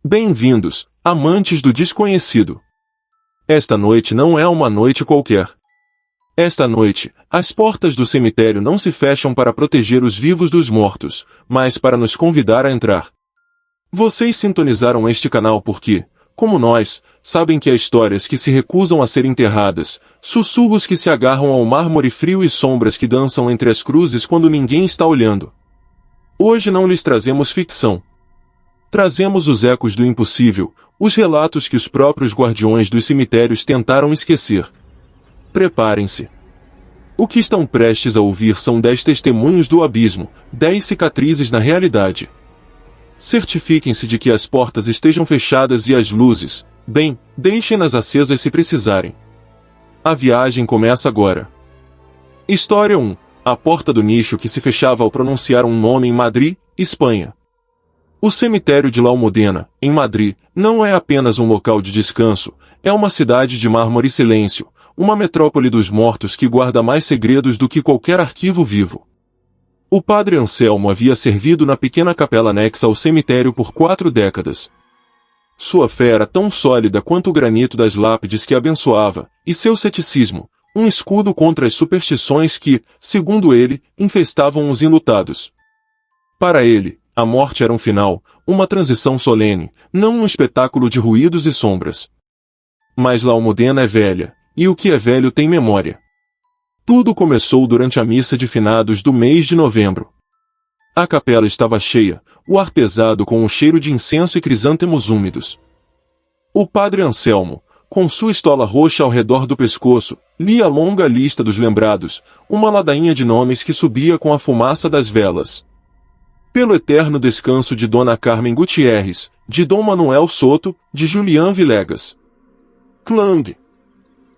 Bem-vindos, amantes do desconhecido. Esta noite não é uma noite qualquer. Esta noite, as portas do cemitério não se fecham para proteger os vivos dos mortos, mas para nos convidar a entrar. Vocês sintonizaram este canal porque, como nós, sabem que há histórias que se recusam a ser enterradas, sussurros que se agarram ao mármore frio e sombras que dançam entre as cruzes quando ninguém está olhando. Hoje não lhes trazemos ficção. Trazemos os ecos do impossível, os relatos que os próprios guardiões dos cemitérios tentaram esquecer. Preparem-se. O que estão prestes a ouvir são 10 testemunhos do abismo, 10 cicatrizes na realidade. Certifiquem-se de que as portas estejam fechadas e as luzes, bem, deixem-nas acesas se precisarem. A viagem começa agora. História 1. A porta do nicho que se fechava ao pronunciar um nome em Madrid, Espanha. O cemitério de La Almudena, em Madrid, não é apenas um local de descanso, é uma cidade de mármore e silêncio, uma metrópole dos mortos que guarda mais segredos do que qualquer arquivo vivo. O padre Anselmo havia servido na pequena capela anexa ao cemitério por 4 décadas. Sua fé era tão sólida quanto o granito das lápides que abençoava, e seu ceticismo, um escudo contra as superstições que, segundo ele, infestavam os enlutados. Para ele, a morte era um final, uma transição solene, não um espetáculo de ruídos e sombras. Mas La Almudena é velha, e o que é velho tem memória. Tudo começou durante a missa de finados do mês de novembro. A capela estava cheia, o ar pesado com o cheiro de incenso e crisântemos úmidos. O padre Anselmo, com sua estola roxa ao redor do pescoço, lia a longa lista dos lembrados, uma ladainha de nomes que subia com a fumaça das velas. Pelo eterno descanso de Dona Carmen Gutierrez, de Dom Manuel Soto, de Julián Villegas. Clang!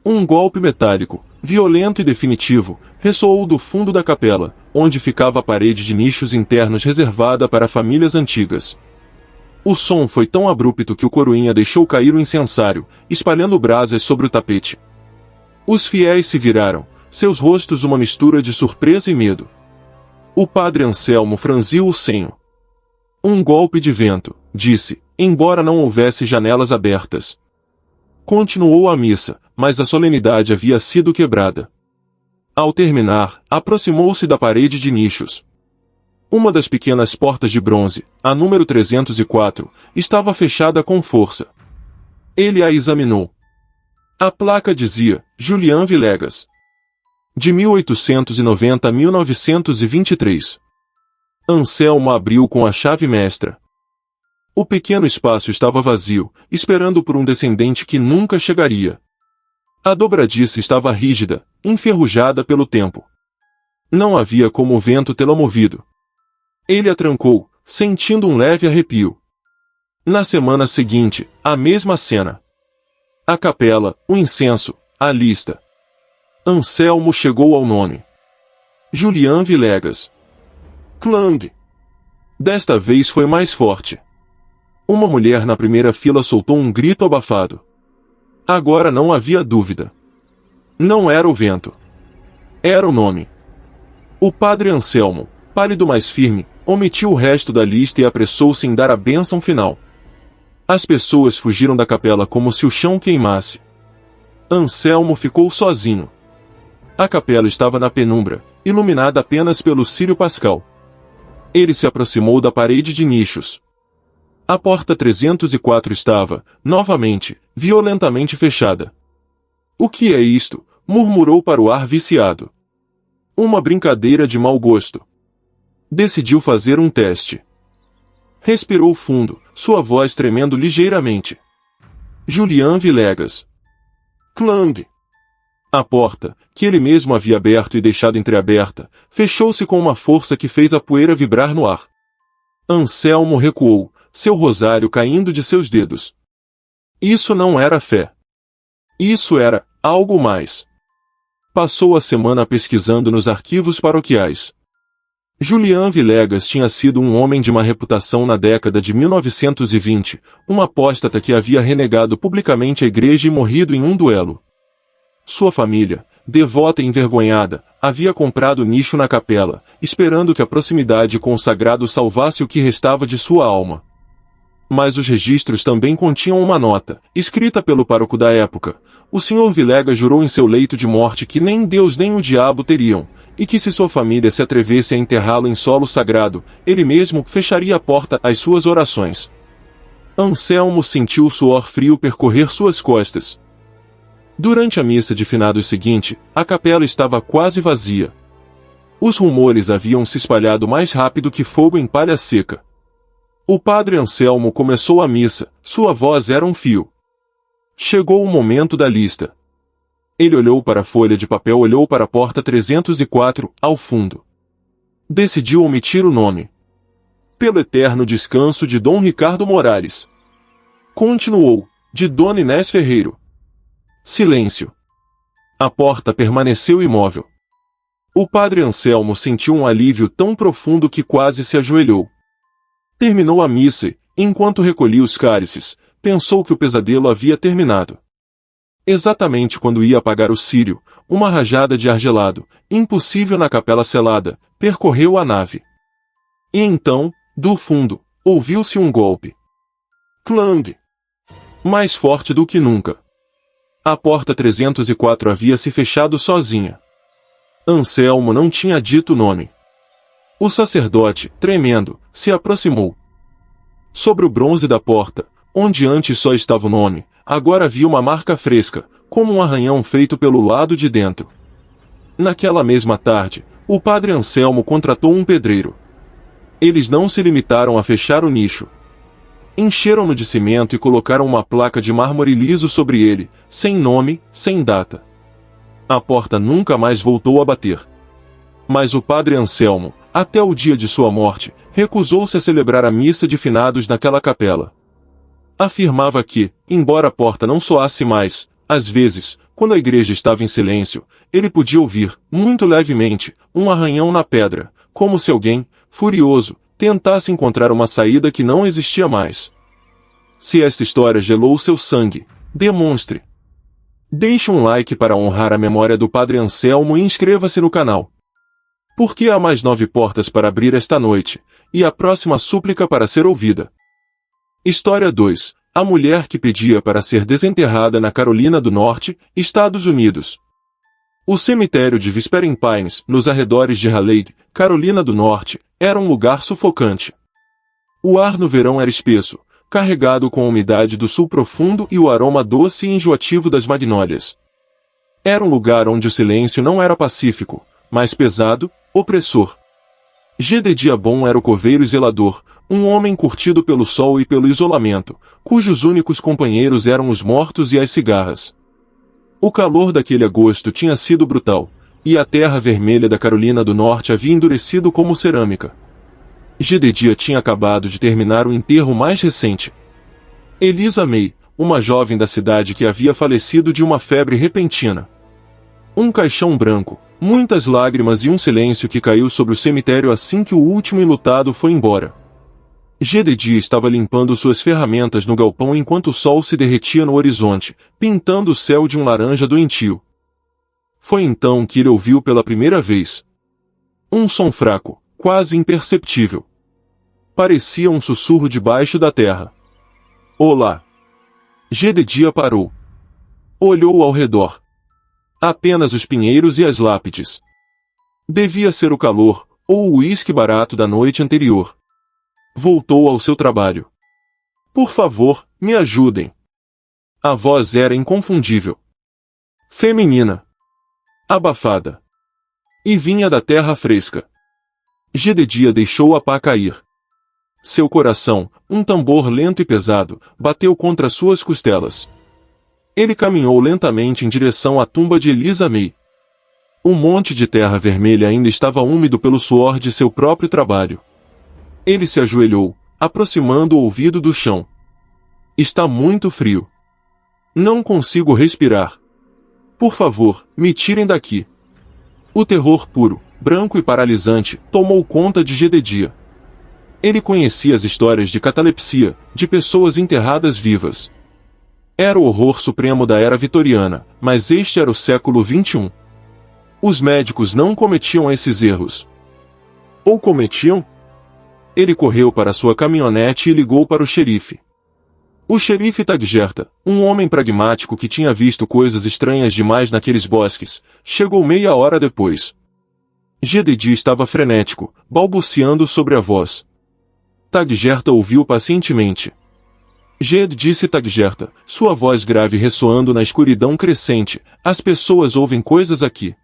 Um golpe metálico, violento e definitivo, ressoou do fundo da capela, onde ficava a parede de nichos internos reservada para famílias antigas. O som foi tão abrupto que o coroinha deixou cair o incensário, espalhando brasas sobre o tapete. Os fiéis se viraram, seus rostos uma mistura de surpresa e medo. O padre Anselmo franziu o senho. Um golpe de vento, disse, embora não houvesse janelas abertas. Continuou a missa, mas a solenidade havia sido quebrada. Ao terminar, aproximou-se da parede de nichos. Uma das pequenas portas de bronze, a número 304, estava fechada com força. Ele a examinou. A placa dizia, Julián Villegas. De 1890 a 1923. Anselmo abriu com a chave mestra. O pequeno espaço estava vazio, esperando por um descendente que nunca chegaria. A dobradiça estava rígida, enferrujada pelo tempo. Não havia como o vento tê-la movido. Ele a trancou, sentindo um leve arrepio. Na semana seguinte, a mesma cena. A capela, o incenso, a lista. Anselmo chegou ao nome. Julián Villegas. Clang! Desta vez foi mais forte. Uma mulher na primeira fila soltou um grito abafado. Agora não havia dúvida. Não era o vento. Era o nome. O padre Anselmo, pálido mais firme, omitiu o resto da lista e apressou-se em dar a bênção final. As pessoas fugiram da capela como se o chão queimasse. Anselmo ficou sozinho. A capela estava na penumbra, iluminada apenas pelo círio pascal. Ele se aproximou da parede de nichos. A porta 304 estava, novamente, violentamente fechada. O que é isto? Murmurou para o ar viciado. Uma brincadeira de mau gosto. Decidiu fazer um teste. Respirou fundo, sua voz tremendo ligeiramente. Julián Villegas. Clang! A porta, que ele mesmo havia aberto e deixado entreaberta, fechou-se com uma força que fez a poeira vibrar no ar. Anselmo recuou, seu rosário caindo de seus dedos. Isso não era fé. Isso era algo mais. Passou a semana pesquisando nos arquivos paroquiais. Julián Villegas tinha sido um homem de má reputação na década de 1920, um apóstata que havia renegado publicamente a igreja e morrido em um duelo. Sua família, devota e envergonhada, havia comprado nicho na capela, esperando que a proximidade com o sagrado salvasse o que restava de sua alma. Mas os registros também continham uma nota, escrita pelo pároco da época. O Sr. Vilegas jurou em seu leito de morte que nem Deus nem o diabo teriam, e que se sua família se atrevesse a enterrá-lo em solo sagrado, ele mesmo fecharia a porta às suas orações. Anselmo sentiu o suor frio percorrer suas costas. Durante a missa de finados seguinte, a capela estava quase vazia. Os rumores haviam se espalhado mais rápido que fogo em palha seca. O padre Anselmo começou a missa, sua voz era um fio. Chegou o momento da lista. Ele olhou para a folha de papel, olhou para a porta 304, ao fundo. Decidiu omitir o nome. Pelo eterno descanso de Dom Ricardo Moraes. Continuou, de Dona Inés Ferreiro. Silêncio. A porta permaneceu imóvel. O padre Anselmo sentiu um alívio tão profundo que quase se ajoelhou. Terminou a missa e, enquanto recolhia os cálices, pensou que o pesadelo havia terminado. Exatamente quando ia apagar o círio, uma rajada de ar gelado, impossível na capela selada, percorreu a nave. E então, do fundo, ouviu-se um golpe. Clang! Mais forte do que nunca. A porta 304 havia se fechado sozinha. Anselmo não tinha dito o nome. O sacerdote, tremendo, se aproximou. Sobre o bronze da porta, onde antes só estava o nome, agora havia uma marca fresca, como um arranhão feito pelo lado de dentro. Naquela mesma tarde, o padre Anselmo contratou um pedreiro. Eles não se limitaram a fechar o nicho. Encheram-no de cimento e colocaram uma placa de mármore liso sobre ele, sem nome, sem data. A porta nunca mais voltou a bater. Mas o padre Anselmo, até o dia de sua morte, recusou-se a celebrar a missa de finados naquela capela. Afirmava que, embora a porta não soasse mais, às vezes, quando a igreja estava em silêncio, ele podia ouvir, muito levemente, um arranhão na pedra, como se alguém, furioso, tentasse encontrar uma saída que não existia mais. Se esta história gelou seu sangue, demonstre. Deixe um like para honrar a memória do padre Anselmo e inscreva-se no canal. Porque há mais 9 portas para abrir esta noite, e a próxima súplica para ser ouvida. História 2. A mulher que pedia para ser desenterrada na Carolina do Norte, Estados Unidos. O cemitério de Whispering Pines, nos arredores de Raleigh, Carolina do Norte, era um lugar sufocante. O ar no verão era espesso, carregado com a umidade do sul profundo e o aroma doce e enjoativo das magnólias. Era um lugar onde o silêncio não era pacífico, mas pesado, opressor. Jedediah Bon era o coveiro e zelador, um homem curtido pelo sol e pelo isolamento, cujos únicos companheiros eram os mortos e as cigarras. O calor daquele agosto tinha sido brutal, e a terra vermelha da Carolina do Norte havia endurecido como cerâmica. Jedediah tinha acabado de terminar o enterro mais recente. Elisa May, uma jovem da cidade que havia falecido de uma febre repentina. Um caixão branco, muitas lágrimas e um silêncio que caiu sobre o cemitério assim que o último enlutado foi embora. Jedediah estava limpando suas ferramentas no galpão enquanto o sol se derretia no horizonte, pintando o céu de um laranja doentio. Foi então que ele ouviu pela primeira vez um som fraco, quase imperceptível. Parecia um sussurro debaixo da terra. Olá! Jedediah parou. Olhou ao redor. Apenas os pinheiros e as lápides. Devia ser o calor, ou o uísque barato da noite anterior. Voltou ao seu trabalho. Por favor, me ajudem. A voz era inconfundível. Feminina. Abafada. E vinha da terra fresca. Jedediah deixou a pá cair. Seu coração, um tambor lento e pesado, bateu contra suas costelas. Ele caminhou lentamente em direção à tumba de Elisa May. O monte de terra vermelha ainda estava úmido pelo suor de seu próprio trabalho. Ele se ajoelhou, aproximando o ouvido do chão. Está muito frio. Não consigo respirar. Por favor, me tirem daqui. O terror puro, branco e paralisante, tomou conta de Jedediah. Ele conhecia as histórias de catalepsia, de pessoas enterradas vivas. Era o horror supremo da era vitoriana, mas este era o século XXI. Os médicos não cometiam esses erros. Ou cometiam? Ele correu para sua caminhonete e ligou para o xerife. O xerife Taggerta, um homem pragmático que tinha visto coisas estranhas demais naqueles bosques, chegou meia hora depois. Jedediah estava frenético, balbuciando sobre a voz. Taggerta ouviu pacientemente. Jed, disse Taggerta, sua voz grave ressoando na escuridão crescente, as pessoas ouvem coisas aqui.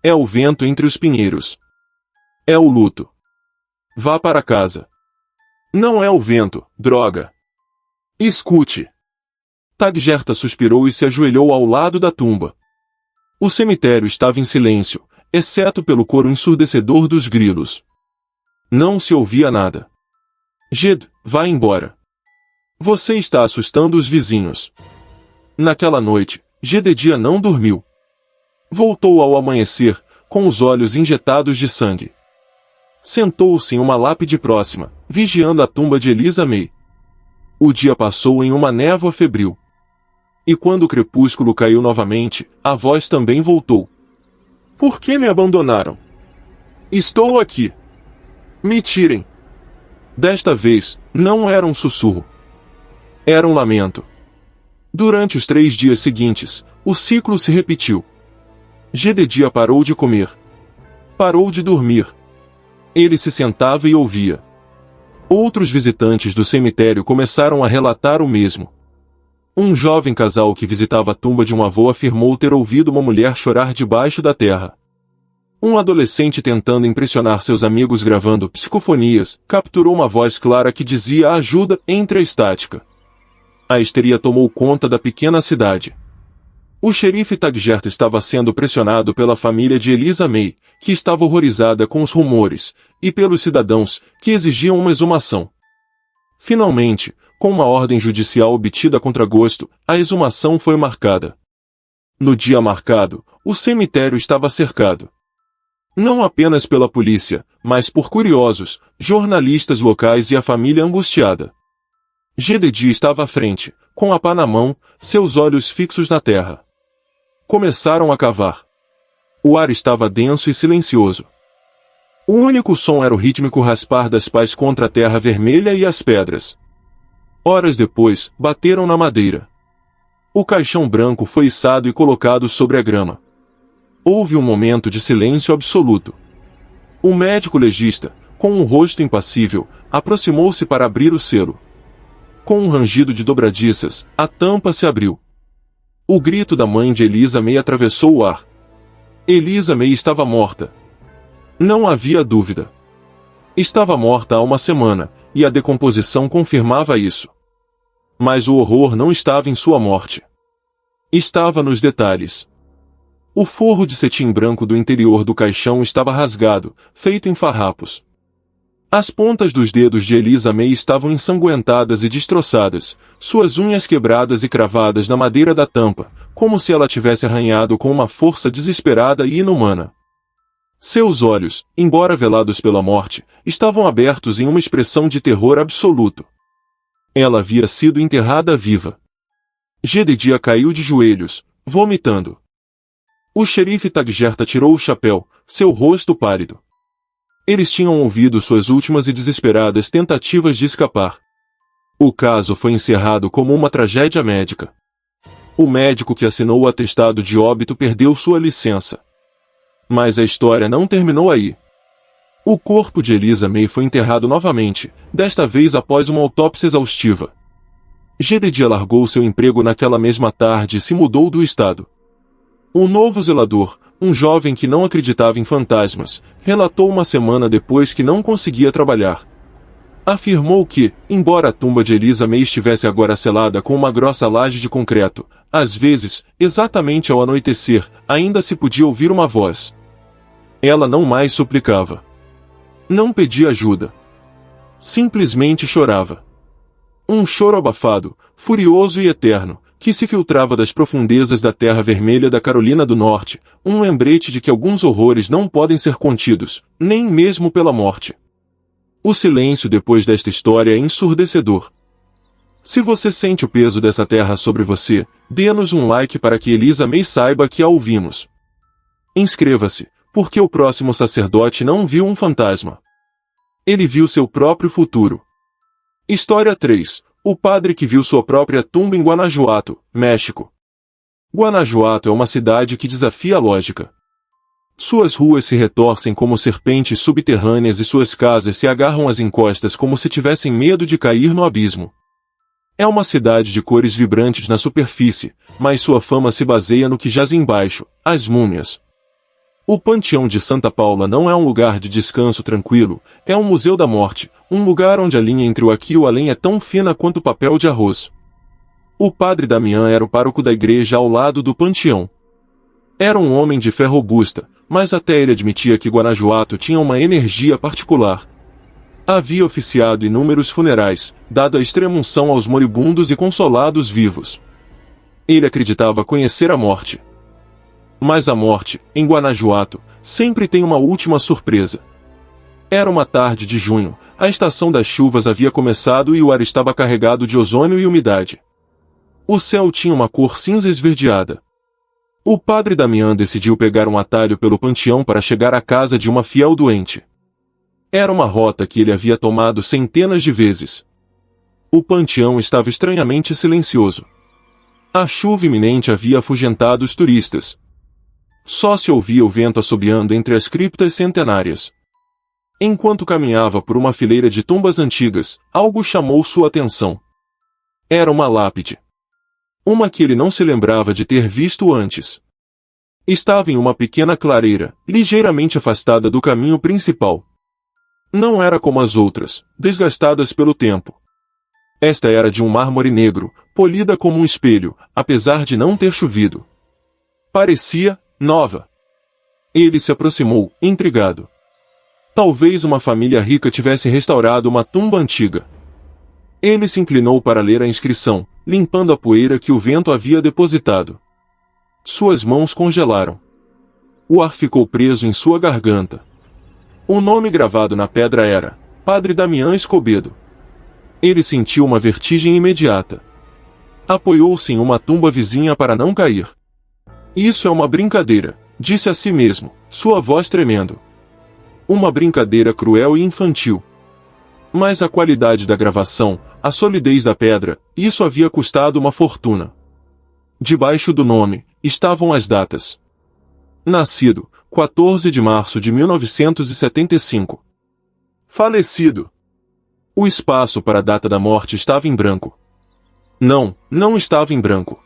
É o vento entre os pinheiros. É o luto. Vá para casa. Não é o vento, droga. Escute. Taggerta suspirou e se ajoelhou ao lado da tumba. O cemitério estava em silêncio, exceto pelo coro ensurdecedor dos grilos. Não se ouvia nada. Jed, vá embora. Você está assustando os vizinhos. Naquela noite, Jedediah não dormiu. Voltou ao amanhecer, com os olhos injetados de sangue. Sentou-se em uma lápide próxima, vigiando a tumba de Elisa May. O dia passou em uma névoa febril. E quando o crepúsculo caiu novamente, a voz também voltou. Por que me abandonaram? Estou aqui. Me tirem. Desta vez, não era um sussurro. Era um lamento. Durante os 3 dias seguintes, o ciclo se repetiu. Jedediah parou de comer. Parou de dormir. Ele se sentava e ouvia. Outros visitantes do cemitério começaram a relatar o mesmo. Um jovem casal que visitava a tumba de um avô afirmou ter ouvido uma mulher chorar debaixo da terra. Um adolescente tentando impressionar seus amigos gravando psicofonias, capturou uma voz clara que dizia ajuda entre a estática. A histeria tomou conta da pequena cidade. O xerife Taggerta estava sendo pressionado pela família de Elisa May, que estava horrorizada com os rumores, e pelos cidadãos, que exigiam uma exumação. Finalmente, com uma ordem judicial obtida a contragosto, a exumação foi marcada. No dia marcado, o cemitério estava cercado. Não apenas pela polícia, mas por curiosos, jornalistas locais e a família angustiada. Jedediah estava à frente, com a pá na mão, seus olhos fixos na terra. Começaram a cavar. O ar estava denso e silencioso. O único som era o rítmico raspar das pás contra a terra vermelha e as pedras. Horas depois, bateram na madeira. O caixão branco foi içado e colocado sobre a grama. Houve um momento de silêncio absoluto. O médico legista, com um rosto impassível, aproximou-se para abrir o selo. Com um rangido de dobradiças, a tampa se abriu. O grito da mãe de Elisa May atravessou o ar. Elisa May estava morta. Não havia dúvida. Estava morta há uma semana, e a decomposição confirmava isso. Mas o horror não estava em sua morte. Estava nos detalhes. O forro de cetim branco do interior do caixão estava rasgado, feito em farrapos. As pontas dos dedos de Elisa May estavam ensanguentadas e destroçadas, suas unhas quebradas e cravadas na madeira da tampa, como se ela tivesse arranhado com uma força desesperada e inumana. Seus olhos, embora velados pela morte, estavam abertos em uma expressão de terror absoluto. Ela havia sido enterrada viva. Jedediah caiu de joelhos, vomitando. O xerife Taggerta tirou o chapéu, seu rosto pálido. Eles tinham ouvido suas últimas e desesperadas tentativas de escapar. O caso foi encerrado como uma tragédia médica. O médico que assinou o atestado de óbito perdeu sua licença. Mas a história não terminou aí. O corpo de Elisa May foi enterrado novamente, desta vez após uma autópsia exaustiva. Jedediah largou seu emprego naquela mesma tarde e se mudou do estado. Um novo zelador, um jovem que não acreditava em fantasmas, relatou uma semana depois que não conseguia trabalhar. Afirmou que, embora a tumba de Elisa May estivesse agora selada com uma grossa laje de concreto, às vezes, exatamente ao anoitecer, ainda se podia ouvir uma voz. Ela não mais suplicava. Não pedia ajuda. Simplesmente chorava. Um choro abafado, furioso e eterno, que se filtrava das profundezas da terra vermelha da Carolina do Norte, um lembrete de que alguns horrores não podem ser contidos, nem mesmo pela morte. O silêncio depois desta história é ensurdecedor. Se você sente o peso dessa terra sobre você, dê-nos um like para que Elisa May saiba que a ouvimos. Inscreva-se, porque o próximo sacerdote não viu um fantasma. Ele viu seu próprio futuro. História 3. O padre que viu sua própria tumba em Guanajuato, México. Guanajuato é uma cidade que desafia a lógica. Suas ruas se retorcem como serpentes subterrâneas e suas casas se agarram às encostas como se tivessem medo de cair no abismo. É uma cidade de cores vibrantes na superfície, mas sua fama se baseia no que jaz embaixo, as múmias. O Panteão de Santa Paula não é um lugar de descanso tranquilo, é um museu da morte, um lugar onde a linha entre o aqui e o além é tão fina quanto o papel de arroz. O padre Damião era o pároco da igreja ao lado do panteão. Era um homem de fé robusta, mas até ele admitia que Guanajuato tinha uma energia particular. Havia oficiado inúmeros funerais, dado a extrema-unção aos moribundos e consolado os vivos. Ele acreditava conhecer a morte. Mas a morte, em Guanajuato, sempre tem uma última surpresa. Era uma tarde de junho, a estação das chuvas havia começado e o ar estava carregado de ozônio e umidade. O céu tinha uma cor cinza esverdeada. O padre Damião decidiu pegar um atalho pelo panteão para chegar à casa de uma fiel doente. Era uma rota que ele havia tomado centenas de vezes. O panteão estava estranhamente silencioso. A chuva iminente havia afugentado os turistas. Só se ouvia o vento assobiando entre as criptas centenárias. Enquanto caminhava por uma fileira de tumbas antigas, algo chamou sua atenção. Era uma lápide. Uma que ele não se lembrava de ter visto antes. Estava em uma pequena clareira, ligeiramente afastada do caminho principal. Não era como as outras, desgastadas pelo tempo. Esta era de um mármore negro, polida como um espelho, apesar de não ter chovido. Parecia nova. Ele se aproximou, intrigado. Talvez uma família rica tivesse restaurado uma tumba antiga. Ele se inclinou para ler a inscrição, limpando a poeira que o vento havia depositado. Suas mãos congelaram. O ar ficou preso em sua garganta. O nome gravado na pedra era Padre Damião Escobedo. Ele sentiu uma vertigem imediata. Apoiou-se em uma tumba vizinha para não cair. Isso é uma brincadeira, disse a si mesmo, sua voz tremendo. Uma brincadeira cruel e infantil. Mas a qualidade da gravação, a solidez da pedra, isso havia custado uma fortuna. Debaixo do nome, estavam as datas. Nascido, 14 de março de 1975. Falecido. O espaço para a data da morte estava em branco. Não estava em branco.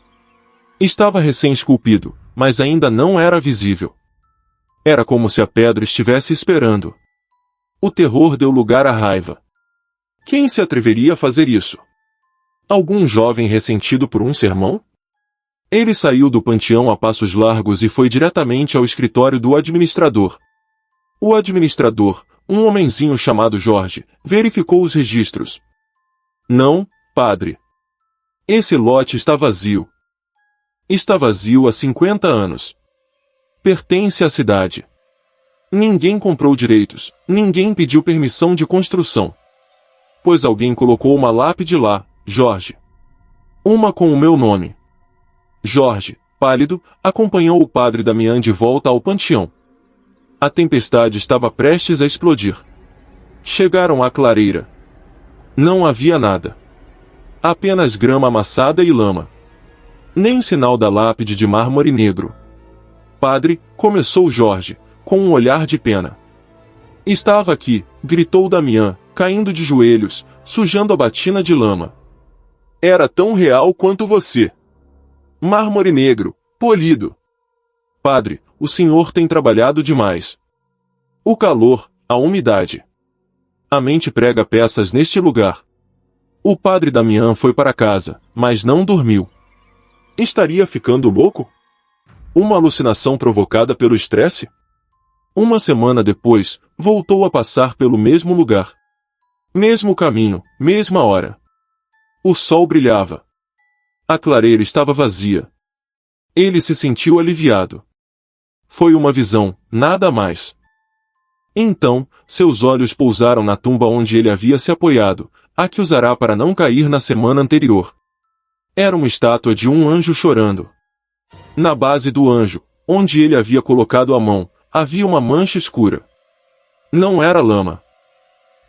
Estava recém-esculpido, mas ainda não era visível. Era como se a pedra estivesse esperando. O terror deu lugar à raiva. Quem se atreveria a fazer isso? Algum jovem ressentido por um sermão? Ele saiu do panteão a passos largos e foi diretamente ao escritório do administrador. O administrador, um homenzinho chamado Jorge, verificou os registros. Não, padre. Esse lote está vazio. Está vazio há 50 anos. Pertence à cidade. Ninguém comprou direitos, ninguém pediu permissão de construção. Pois alguém colocou uma lápide lá, Jorge. Uma com o meu nome. Jorge, pálido, acompanhou o padre Damião de volta ao panteão. A tempestade estava prestes a explodir. Chegaram à clareira. Não havia nada. Apenas grama amassada e lama. Nem sinal da lápide de mármore negro. Padre, começou Jorge, com um olhar de pena. Estava aqui, gritou Damião, caindo de joelhos, sujando a batina de lama. Era tão real quanto você. Mármore negro, polido. Padre, o senhor tem trabalhado demais. O calor, a umidade. A mente prega peças neste lugar. O padre Damião foi para casa, mas não dormiu. Estaria ficando louco? Uma alucinação provocada pelo estresse? Uma semana depois, voltou a passar pelo mesmo lugar. Mesmo caminho, mesma hora. O sol brilhava. A clareira estava vazia. Ele se sentiu aliviado. Foi uma visão, nada mais. Então, seus olhos pousaram na tumba onde ele havia se apoiado, a que usará para não cair na semana anterior. Era uma estátua de um anjo chorando. Na base do anjo, onde ele havia colocado a mão, havia uma mancha escura. Não era lama.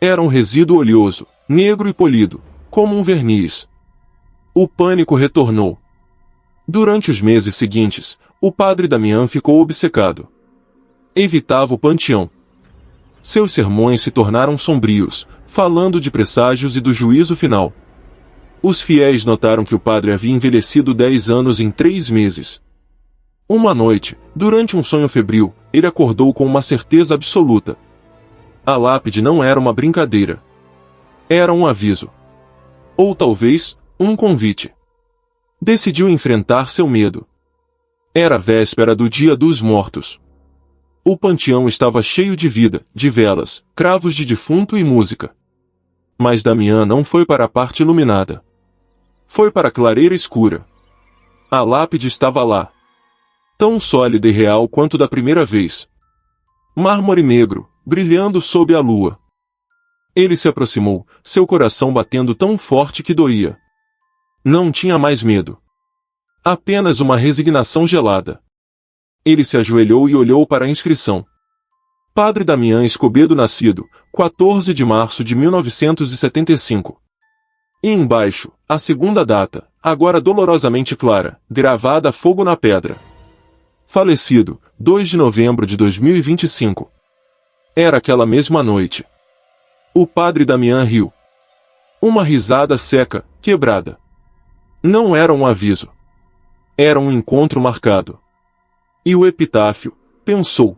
Era um resíduo oleoso, negro e polido, como um verniz. O pânico retornou. Durante os meses seguintes, o padre Damião ficou obcecado. Evitava o panteão. Seus sermões se tornaram sombrios, falando de presságios e do juízo final. Os fiéis notaram que o padre havia envelhecido 10 anos em 3 meses. Uma noite, durante um sonho febril, ele acordou com uma certeza absoluta. A lápide não era uma brincadeira. Era um aviso. Ou talvez, um convite. Decidiu enfrentar seu medo. Era a véspera do Dia dos Mortos. O panteão estava cheio de vida, de velas, cravos de defunto e música. Mas Damião não foi para a parte iluminada. Foi para a clareira escura. A lápide estava lá. Tão sólida e real quanto da primeira vez. Mármore negro, brilhando sob a lua. Ele se aproximou, seu coração batendo tão forte que doía. Não tinha mais medo. Apenas uma resignação gelada. Ele se ajoelhou e olhou para a inscrição. Padre Damião Escobedo nascido, 14 de março de 1975. E embaixo, a segunda data, agora dolorosamente clara, gravada a fogo na pedra. Falecido, 2 de novembro de 2025. Era aquela mesma noite. O padre Damião riu. Uma risada seca, quebrada. Não era um aviso. Era um encontro marcado. E o epitáfio, pensou.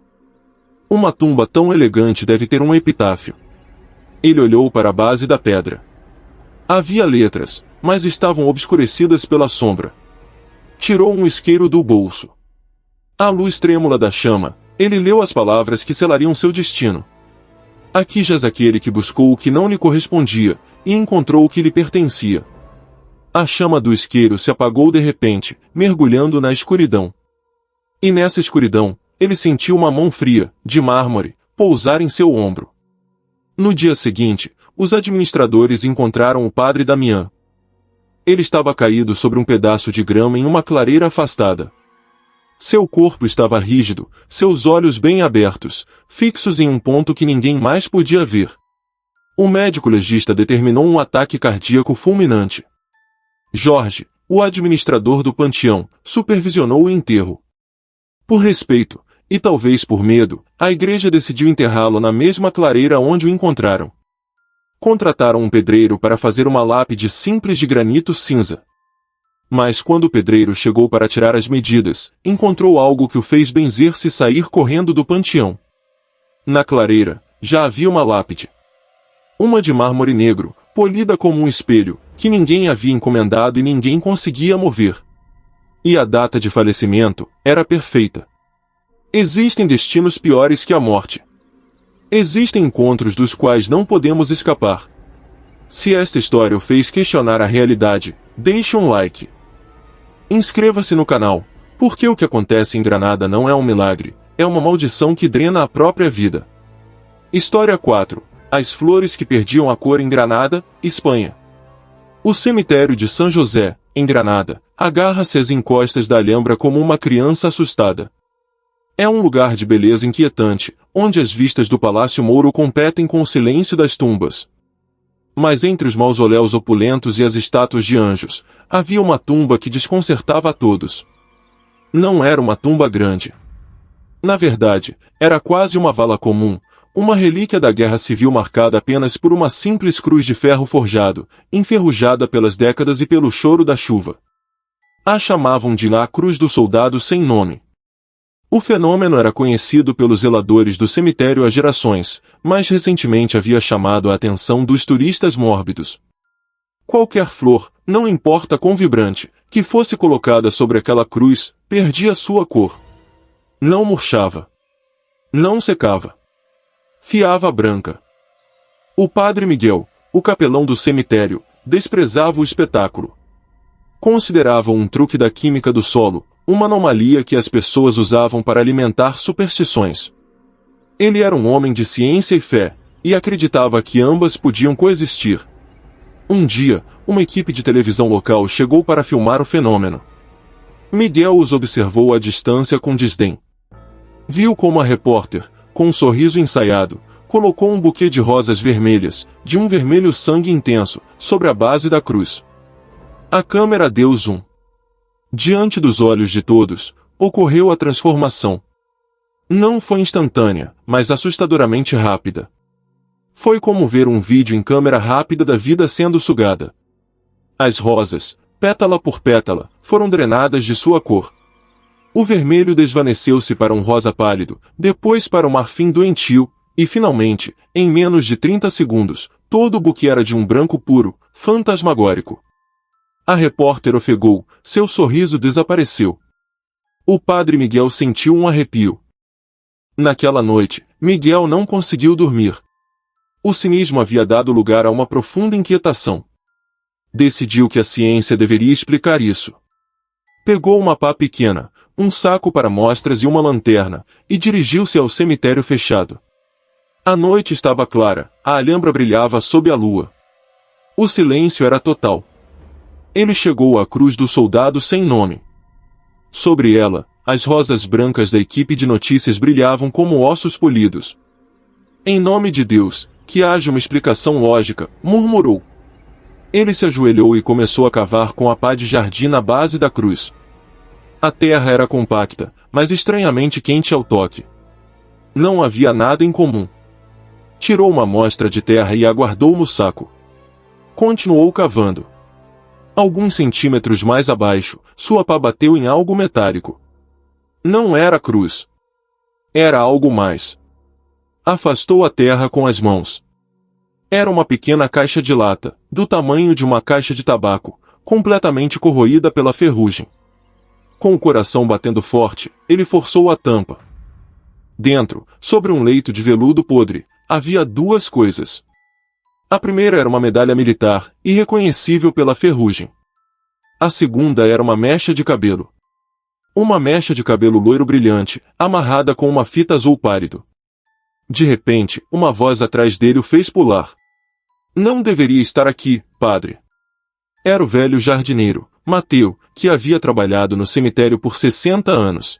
Uma tumba tão elegante deve ter um epitáfio. Ele olhou para a base da pedra. Havia letras, mas estavam obscurecidas pela sombra. Tirou um isqueiro do bolso. À luz trêmula da chama, ele leu as palavras que selariam seu destino. Aqui jaz aquele que buscou o que não lhe correspondia, e encontrou o que lhe pertencia. A chama do isqueiro se apagou de repente, mergulhando na escuridão. E nessa escuridão, ele sentiu uma mão fria, de mármore, pousar em seu ombro. No dia seguinte, os administradores encontraram o padre Damião. Ele estava caído sobre um pedaço de grama em uma clareira afastada. Seu corpo estava rígido, seus olhos bem abertos, fixos em um ponto que ninguém mais podia ver. O médico legista determinou um ataque cardíaco fulminante. Jorge, o administrador do panteão, supervisionou o enterro. Por respeito, e talvez por medo, a igreja decidiu enterrá-lo na mesma clareira onde o encontraram. Contrataram um pedreiro para fazer uma lápide simples de granito cinza. Mas quando o pedreiro chegou para tirar as medidas, encontrou algo que o fez benzer-se e sair correndo do panteão. Na clareira, já havia uma lápide. Uma de mármore negro, polida como um espelho, que ninguém havia encomendado e ninguém conseguia mover. E a data de falecimento era perfeita. Existem destinos piores que a morte. Existem encontros dos quais não podemos escapar. Se esta história o fez questionar a realidade, deixe um like. Inscreva-se no canal, porque o que acontece em Granada não é um milagre, é uma maldição que drena a própria vida. História 4. As flores que perdiam a cor em Granada, Espanha. O cemitério de São José, em Granada, agarra-se às encostas da Alhambra como uma criança assustada. É um lugar de beleza inquietante, onde as vistas do Palácio Mouro competem com o silêncio das tumbas. Mas entre os mausoléus opulentos e as estátuas de anjos, havia uma tumba que desconcertava a todos. Não era uma tumba grande. Na verdade, era quase uma vala comum, uma relíquia da guerra civil marcada apenas por uma simples cruz de ferro forjado, enferrujada pelas décadas e pelo choro da chuva. A chamavam de a Cruz do Soldado Sem Nome. O fenômeno era conhecido pelos zeladores do cemitério há gerações, mas recentemente havia chamado a atenção dos turistas mórbidos. Qualquer flor, não importa quão vibrante, que fosse colocada sobre aquela cruz, perdia sua cor. Não murchava. Não secava. Fiava branca. O padre Miguel, o capelão do cemitério, desprezava o espetáculo. Considerava um truque da química do solo, uma anomalia que as pessoas usavam para alimentar superstições. Ele era um homem de ciência e fé, e acreditava que ambas podiam coexistir. Um dia, uma equipe de televisão local chegou para filmar o fenômeno. Miguel os observou à distância com desdém. Viu como a repórter, com um sorriso ensaiado, colocou um buquê de rosas vermelhas, de um vermelho sangue intenso, sobre a base da cruz. A câmera deu zoom. Diante dos olhos de todos, ocorreu a transformação. Não foi instantânea, mas assustadoramente rápida. Foi como ver um vídeo em câmera rápida da vida sendo sugada. As rosas, pétala por pétala, foram drenadas de sua cor. O vermelho desvaneceu-se para um rosa pálido, depois para um marfim doentio, e finalmente, em menos de 30 segundos, todo o buquê era de um branco puro, fantasmagórico. A repórter ofegou, seu sorriso desapareceu. O padre Miguel sentiu um arrepio. Naquela noite, Miguel não conseguiu dormir. O cinismo havia dado lugar a uma profunda inquietação. Decidiu que a ciência deveria explicar isso. Pegou uma pá pequena, um saco para amostras e uma lanterna, e dirigiu-se ao cemitério fechado. A noite estava clara, a alhambra brilhava sob a lua. O silêncio era total. Ele chegou à cruz do soldado sem nome. Sobre ela, as rosas brancas da equipe de notícias brilhavam como ossos polidos. Em nome de Deus, que haja uma explicação lógica, murmurou. Ele se ajoelhou e começou a cavar com a pá de jardim na base da cruz. A terra era compacta, mas estranhamente quente ao toque. Não havia nada em comum. Tirou uma amostra de terra e a guardou no saco. Continuou cavando. Alguns centímetros mais abaixo, sua pá bateu em algo metálico. Não era cruz. Era algo mais. Afastou a terra com as mãos. Era uma pequena caixa de lata, do tamanho de uma caixa de tabaco, completamente corroída pela ferrugem. Com o coração batendo forte, ele forçou a tampa. Dentro, sobre um leito de veludo podre, havia duas coisas. A primeira era uma medalha militar, irreconhecível pela ferrugem. A segunda era uma mecha de cabelo. Uma mecha de cabelo loiro brilhante, amarrada com uma fita azul pálido. De repente, uma voz atrás dele o fez pular. Não deveria estar aqui, padre. Era o velho jardineiro, Mateu, que havia trabalhado no cemitério por 60 anos.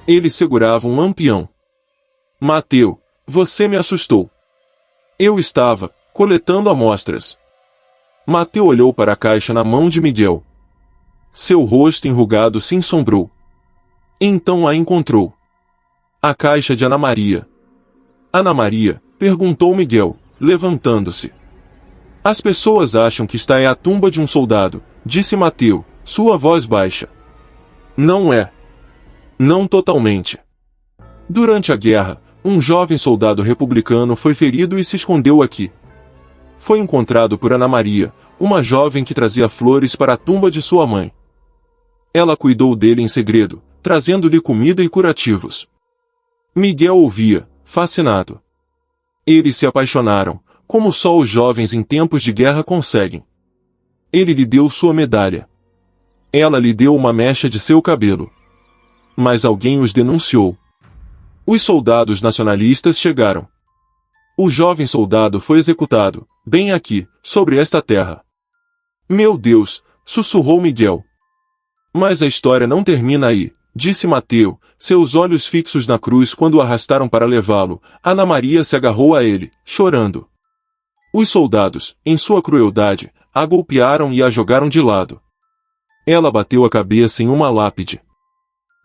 Ele segurava um lampião. Mateu, você me assustou. Eu estava coletando amostras. Mateu olhou para a caixa na mão de Miguel. Seu rosto enrugado se ensombrou. Então a encontrou. A caixa de Ana Maria. Ana Maria, perguntou Miguel, levantando-se. As pessoas acham que está é a tumba de um soldado, disse Mateu, sua voz baixa. Não é. Não totalmente. Durante a guerra, um jovem soldado republicano foi ferido e se escondeu aqui. Foi encontrado por Ana Maria, uma jovem que trazia flores para a tumba de sua mãe. Ela cuidou dele em segredo, trazendo-lhe comida e curativos. Miguel ouvia, fascinado. Eles se apaixonaram, como só os jovens em tempos de guerra conseguem. Ele lhe deu sua medalha. Ela lhe deu uma mecha de seu cabelo. Mas alguém os denunciou. Os soldados nacionalistas chegaram. O jovem soldado foi executado, bem aqui, sobre esta terra. Meu Deus, sussurrou Miguel. Mas a história não termina aí, disse Mateu, seus olhos fixos na cruz quando o arrastaram para levá-lo. Ana Maria se agarrou a ele, chorando. Os soldados, em sua crueldade, a golpearam e a jogaram de lado. Ela bateu a cabeça em uma lápide.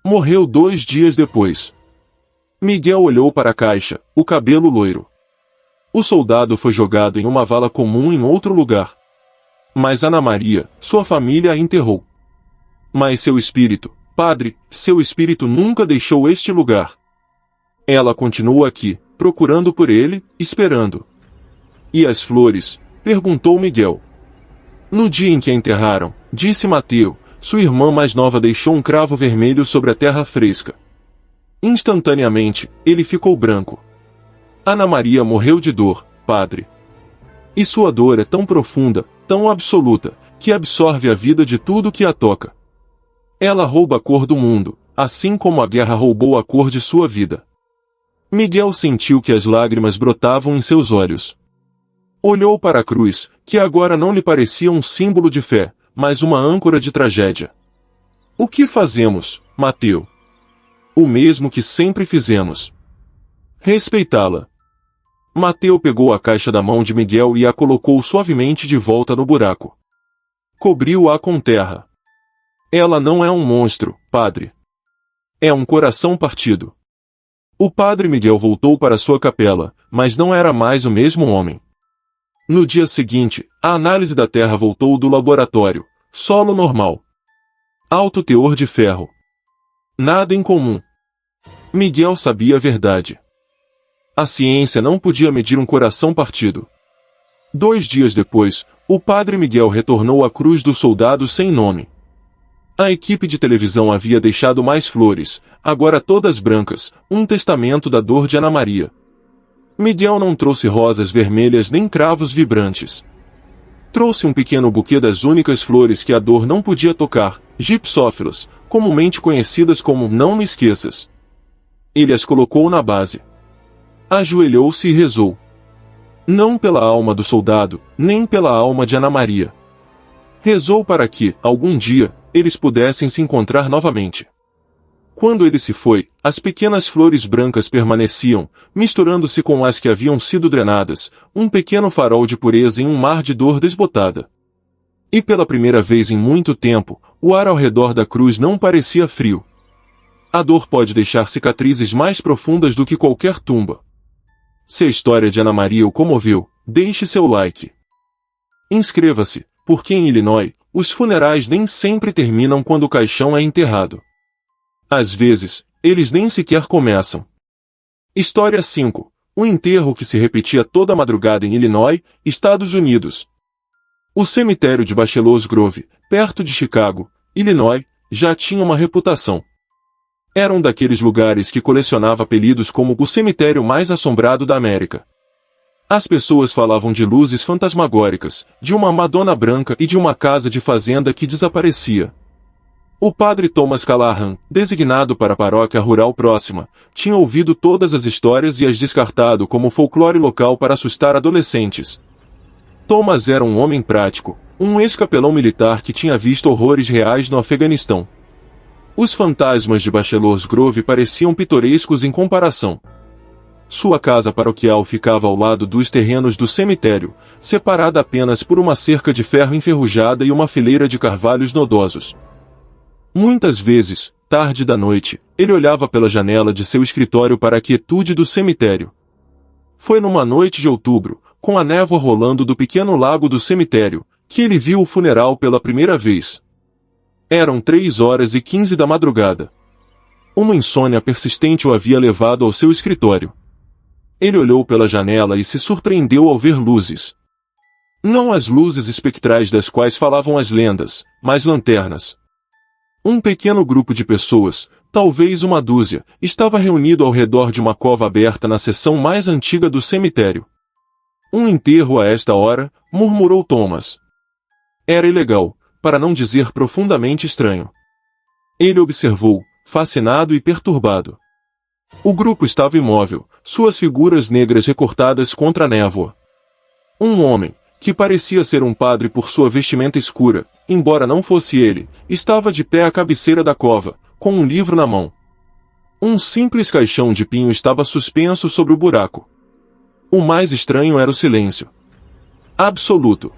Morreu 2 dias depois. Miguel olhou para a caixa, o cabelo loiro. O soldado foi jogado em uma vala comum em outro lugar. Mas Ana Maria, sua família a enterrou. Mas seu espírito, padre, seu espírito nunca deixou este lugar. Ela continua aqui, procurando por ele, esperando. E as flores? Perguntou Miguel. No dia em que a enterraram, disse Mateu, sua irmã mais nova deixou um cravo vermelho sobre a terra fresca. Instantaneamente, ele ficou branco. Ana Maria morreu de dor, padre. E sua dor é tão profunda, tão absoluta, que absorve a vida de tudo que a toca. Ela rouba a cor do mundo, assim como a guerra roubou a cor de sua vida. Miguel sentiu que as lágrimas brotavam em seus olhos. Olhou para a cruz, que agora não lhe parecia um símbolo de fé, mas uma âncora de tragédia. O que fazemos, Mateu? O mesmo que sempre fizemos. Respeitá-la. Mateo pegou a caixa da mão de Miguel e a colocou suavemente de volta no buraco. Cobriu-a com terra. Ela não é um monstro, padre. É um coração partido. O padre Miguel voltou para sua capela, mas não era mais o mesmo homem. No dia seguinte, a análise da terra voltou do laboratório. Solo normal. Alto teor de ferro. Nada em comum. Miguel sabia a verdade. A ciência não podia medir um coração partido. 2 dias depois, o padre Miguel retornou à cruz do soldado sem nome. A equipe de televisão havia deixado mais flores, agora todas brancas, um testamento da dor de Ana Maria. Miguel não trouxe rosas vermelhas nem cravos vibrantes. Trouxe um pequeno buquê das únicas flores que a dor não podia tocar, gipsófilas, comumente conhecidas como não me esqueças. Ele as colocou na base. Ajoelhou-se e rezou. Não pela alma do soldado, nem pela alma de Ana Maria. Rezou para que, algum dia, eles pudessem se encontrar novamente. Quando ele se foi, as pequenas flores brancas permaneciam, misturando-se com as que haviam sido drenadas, um pequeno farol de pureza em um mar de dor desbotada. E pela primeira vez em muito tempo, o ar ao redor da cruz não parecia frio. A dor pode deixar cicatrizes mais profundas do que qualquer tumba. Se a história de Ana Maria o comoveu, deixe seu like. Inscreva-se, porque em Illinois, os funerais nem sempre terminam quando o caixão é enterrado. Às vezes, eles nem sequer começam. História 5. O enterro que se repetia toda madrugada em Illinois, Estados Unidos. O cemitério de Bachelors Grove, perto de Chicago, Illinois, já tinha uma reputação. Era um daqueles lugares que colecionava apelidos como o cemitério mais assombrado da América. As pessoas falavam de luzes fantasmagóricas, de uma Madonna branca e de uma casa de fazenda que desaparecia. O padre Thomas Callahan, designado para a paróquia rural próxima, tinha ouvido todas as histórias e as descartado como folclore local para assustar adolescentes. Thomas era um homem prático, um ex-capelão militar que tinha visto horrores reais no Afeganistão. Os fantasmas de Bachelors Grove pareciam pitorescos em comparação. Sua casa paroquial ficava ao lado dos terrenos do cemitério, separada apenas por uma cerca de ferro enferrujada e uma fileira de carvalhos nodosos. Muitas vezes, tarde da noite, ele olhava pela janela de seu escritório para a quietude do cemitério. Foi numa noite de outubro, com a névoa rolando do pequeno lago do cemitério, que ele viu o funeral pela primeira vez. Eram 3h15 da madrugada. Uma insônia persistente o havia levado ao seu escritório. Ele olhou pela janela e se surpreendeu ao ver luzes. Não as luzes espectrais das quais falavam as lendas, mas lanternas. Um pequeno grupo de pessoas, talvez uma dúzia, estava reunido ao redor de uma cova aberta na seção mais antiga do cemitério. Um enterro a esta hora, murmurou Thomas. Era ilegal, para não dizer profundamente estranho. Ele observou, fascinado e perturbado. O grupo estava imóvel, suas figuras negras recortadas contra a névoa. Um homem, que parecia ser um padre por sua vestimenta escura, embora não fosse ele, estava de pé à cabeceira da cova, com um livro na mão. Um simples caixão de pinho estava suspenso sobre o buraco. O mais estranho era o silêncio. Absoluto.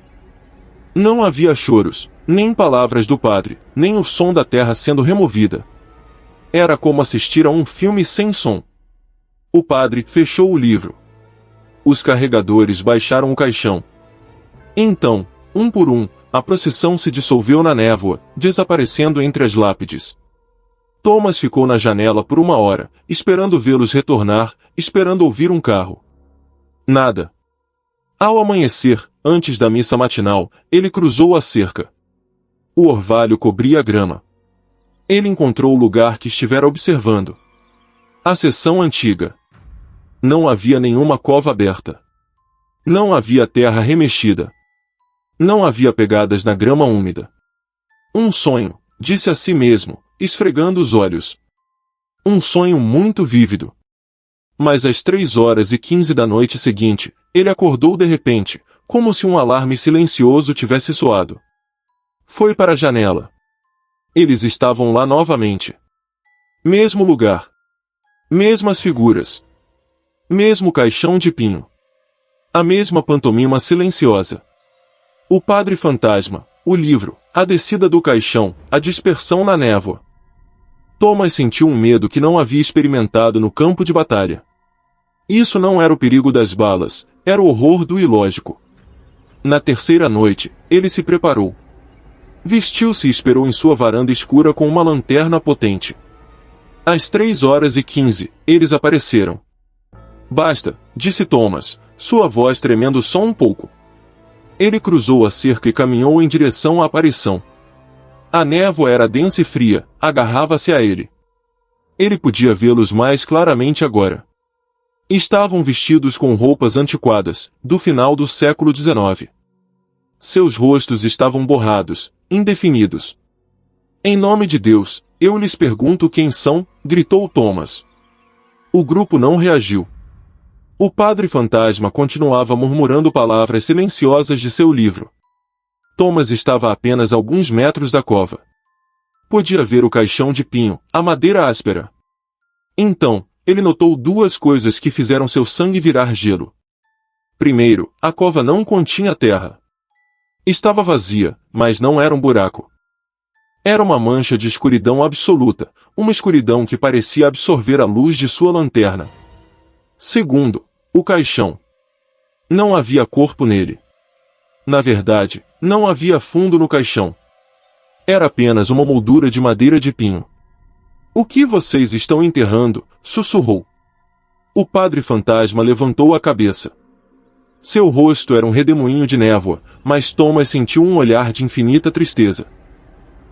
Não havia choros, nem palavras do padre, nem o som da terra sendo removida. Era como assistir a um filme sem som. O padre fechou o livro. Os carregadores baixaram o caixão. Então, um por um, a procissão se dissolveu na névoa, desaparecendo entre as lápides. Thomas ficou na janela por 1 hora, esperando vê-los retornar, esperando ouvir um carro. Nada. Ao amanhecer, antes da missa matinal, ele cruzou a cerca. O orvalho cobria a grama. Ele encontrou o lugar que estivera observando. A seção antiga. Não havia nenhuma cova aberta. Não havia terra remexida. Não havia pegadas na grama úmida. Um sonho, disse a si mesmo, esfregando os olhos. Um sonho muito vívido. Mas às 3h15 da noite seguinte, ele acordou de repente, como se um alarme silencioso tivesse soado. Foi para a janela. Eles estavam lá novamente. Mesmo lugar. Mesmas figuras. Mesmo caixão de pinho. A mesma pantomima silenciosa. O padre fantasma, o livro, a descida do caixão, a dispersão na névoa. Thomas sentiu um medo que não havia experimentado no campo de batalha. Isso não era o perigo das balas, era o horror do ilógico. Na terceira noite, ele se preparou. Vestiu-se e esperou em sua varanda escura com uma lanterna potente. Às 3h15, eles apareceram. Basta, disse Thomas, sua voz tremendo só um pouco. Ele cruzou a cerca e caminhou em direção à aparição. A névoa era densa e fria, agarrava-se a ele. Ele podia vê-los mais claramente agora. Estavam vestidos com roupas antiquadas, do final do século XIX. Seus rostos estavam borrados, indefinidos. Em nome de Deus, eu lhes pergunto quem são, gritou Thomas. O grupo não reagiu. O padre fantasma continuava murmurando palavras silenciosas de seu livro. Thomas estava a apenas alguns metros da cova. Podia ver o caixão de pinho, a madeira áspera. Então, ele notou duas coisas que fizeram seu sangue virar gelo. Primeiro, a cova não continha terra. Estava vazia, mas não era um buraco. Era uma mancha de escuridão absoluta, uma escuridão que parecia absorver a luz de sua lanterna. Segundo, o caixão. Não havia corpo nele. Na verdade, não havia fundo no caixão. Era apenas uma moldura de madeira de pinho. O que vocês estão enterrando? Sussurrou. O padre fantasma levantou a cabeça. Seu rosto era um redemoinho de névoa, mas Thomas sentiu um olhar de infinita tristeza.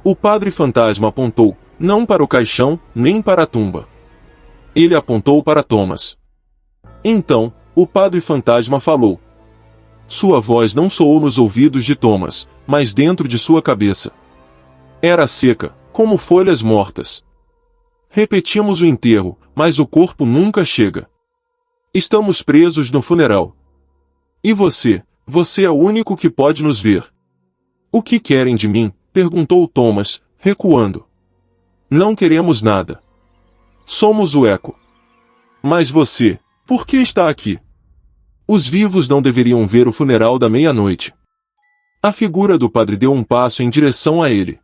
O padre fantasma apontou, não para o caixão, nem para a tumba. Ele apontou para Thomas. Então, o padre fantasma falou. Sua voz não soou nos ouvidos de Thomas, mas dentro de sua cabeça. Era seca, como folhas mortas. Repetimos o enterro, mas o corpo nunca chega. Estamos presos no funeral. E você é o único que pode nos ver. O que querem de mim? Perguntou Thomas, recuando. Não queremos nada. Somos o eco. Mas você, por que está aqui? Os vivos não deveriam ver o funeral da meia-noite. A figura do padre deu um passo em direção a ele.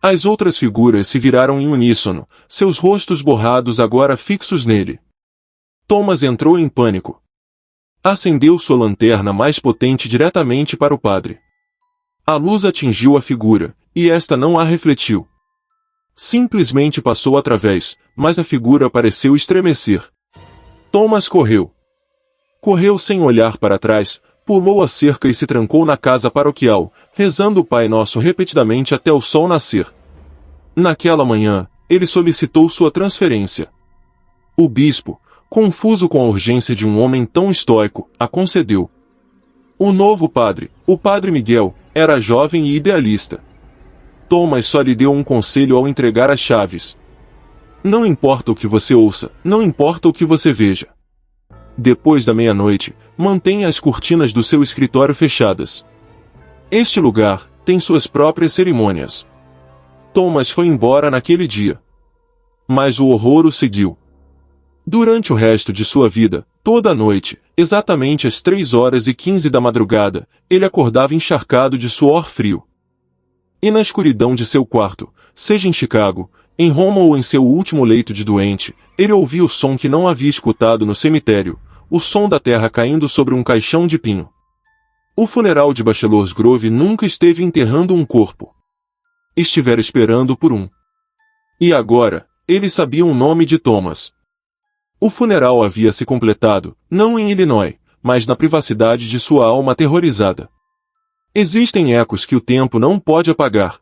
As outras figuras se viraram em uníssono, seus rostos borrados agora fixos nele. Thomas entrou em pânico. Acendeu sua lanterna mais potente diretamente para o padre. A luz atingiu a figura, e esta não a refletiu. Simplesmente passou através, mas a figura pareceu estremecer. Thomas correu. Correu sem olhar para trás, pulou a cerca e se trancou na casa paroquial, rezando o Pai Nosso repetidamente até o sol nascer. Naquela manhã, ele solicitou sua transferência. O bispo, confuso com a urgência de um homem tão estoico, a concedeu. O novo padre, o padre Miguel, era jovem e idealista. Thomas só lhe deu um conselho ao entregar as chaves. Não importa o que você ouça, não importa o que você veja. Depois da meia-noite, mantenha as cortinas do seu escritório fechadas. Este lugar tem suas próprias cerimônias. Thomas foi embora naquele dia. Mas o horror o seguiu. Durante o resto de sua vida, toda noite, exatamente às 3h15 da madrugada, ele acordava encharcado de suor frio. E na escuridão de seu quarto, seja em Chicago, em Roma ou em seu último leito de doente, ele ouvia o som que não havia escutado no cemitério, o som da terra caindo sobre um caixão de pinho. O funeral de Bachelor's Grove nunca esteve enterrando um corpo. Estivera esperando por um. E agora, ele sabia o nome de Thomas. O funeral havia se completado, não em Illinois, mas na privacidade de sua alma aterrorizada. Existem ecos que o tempo não pode apagar.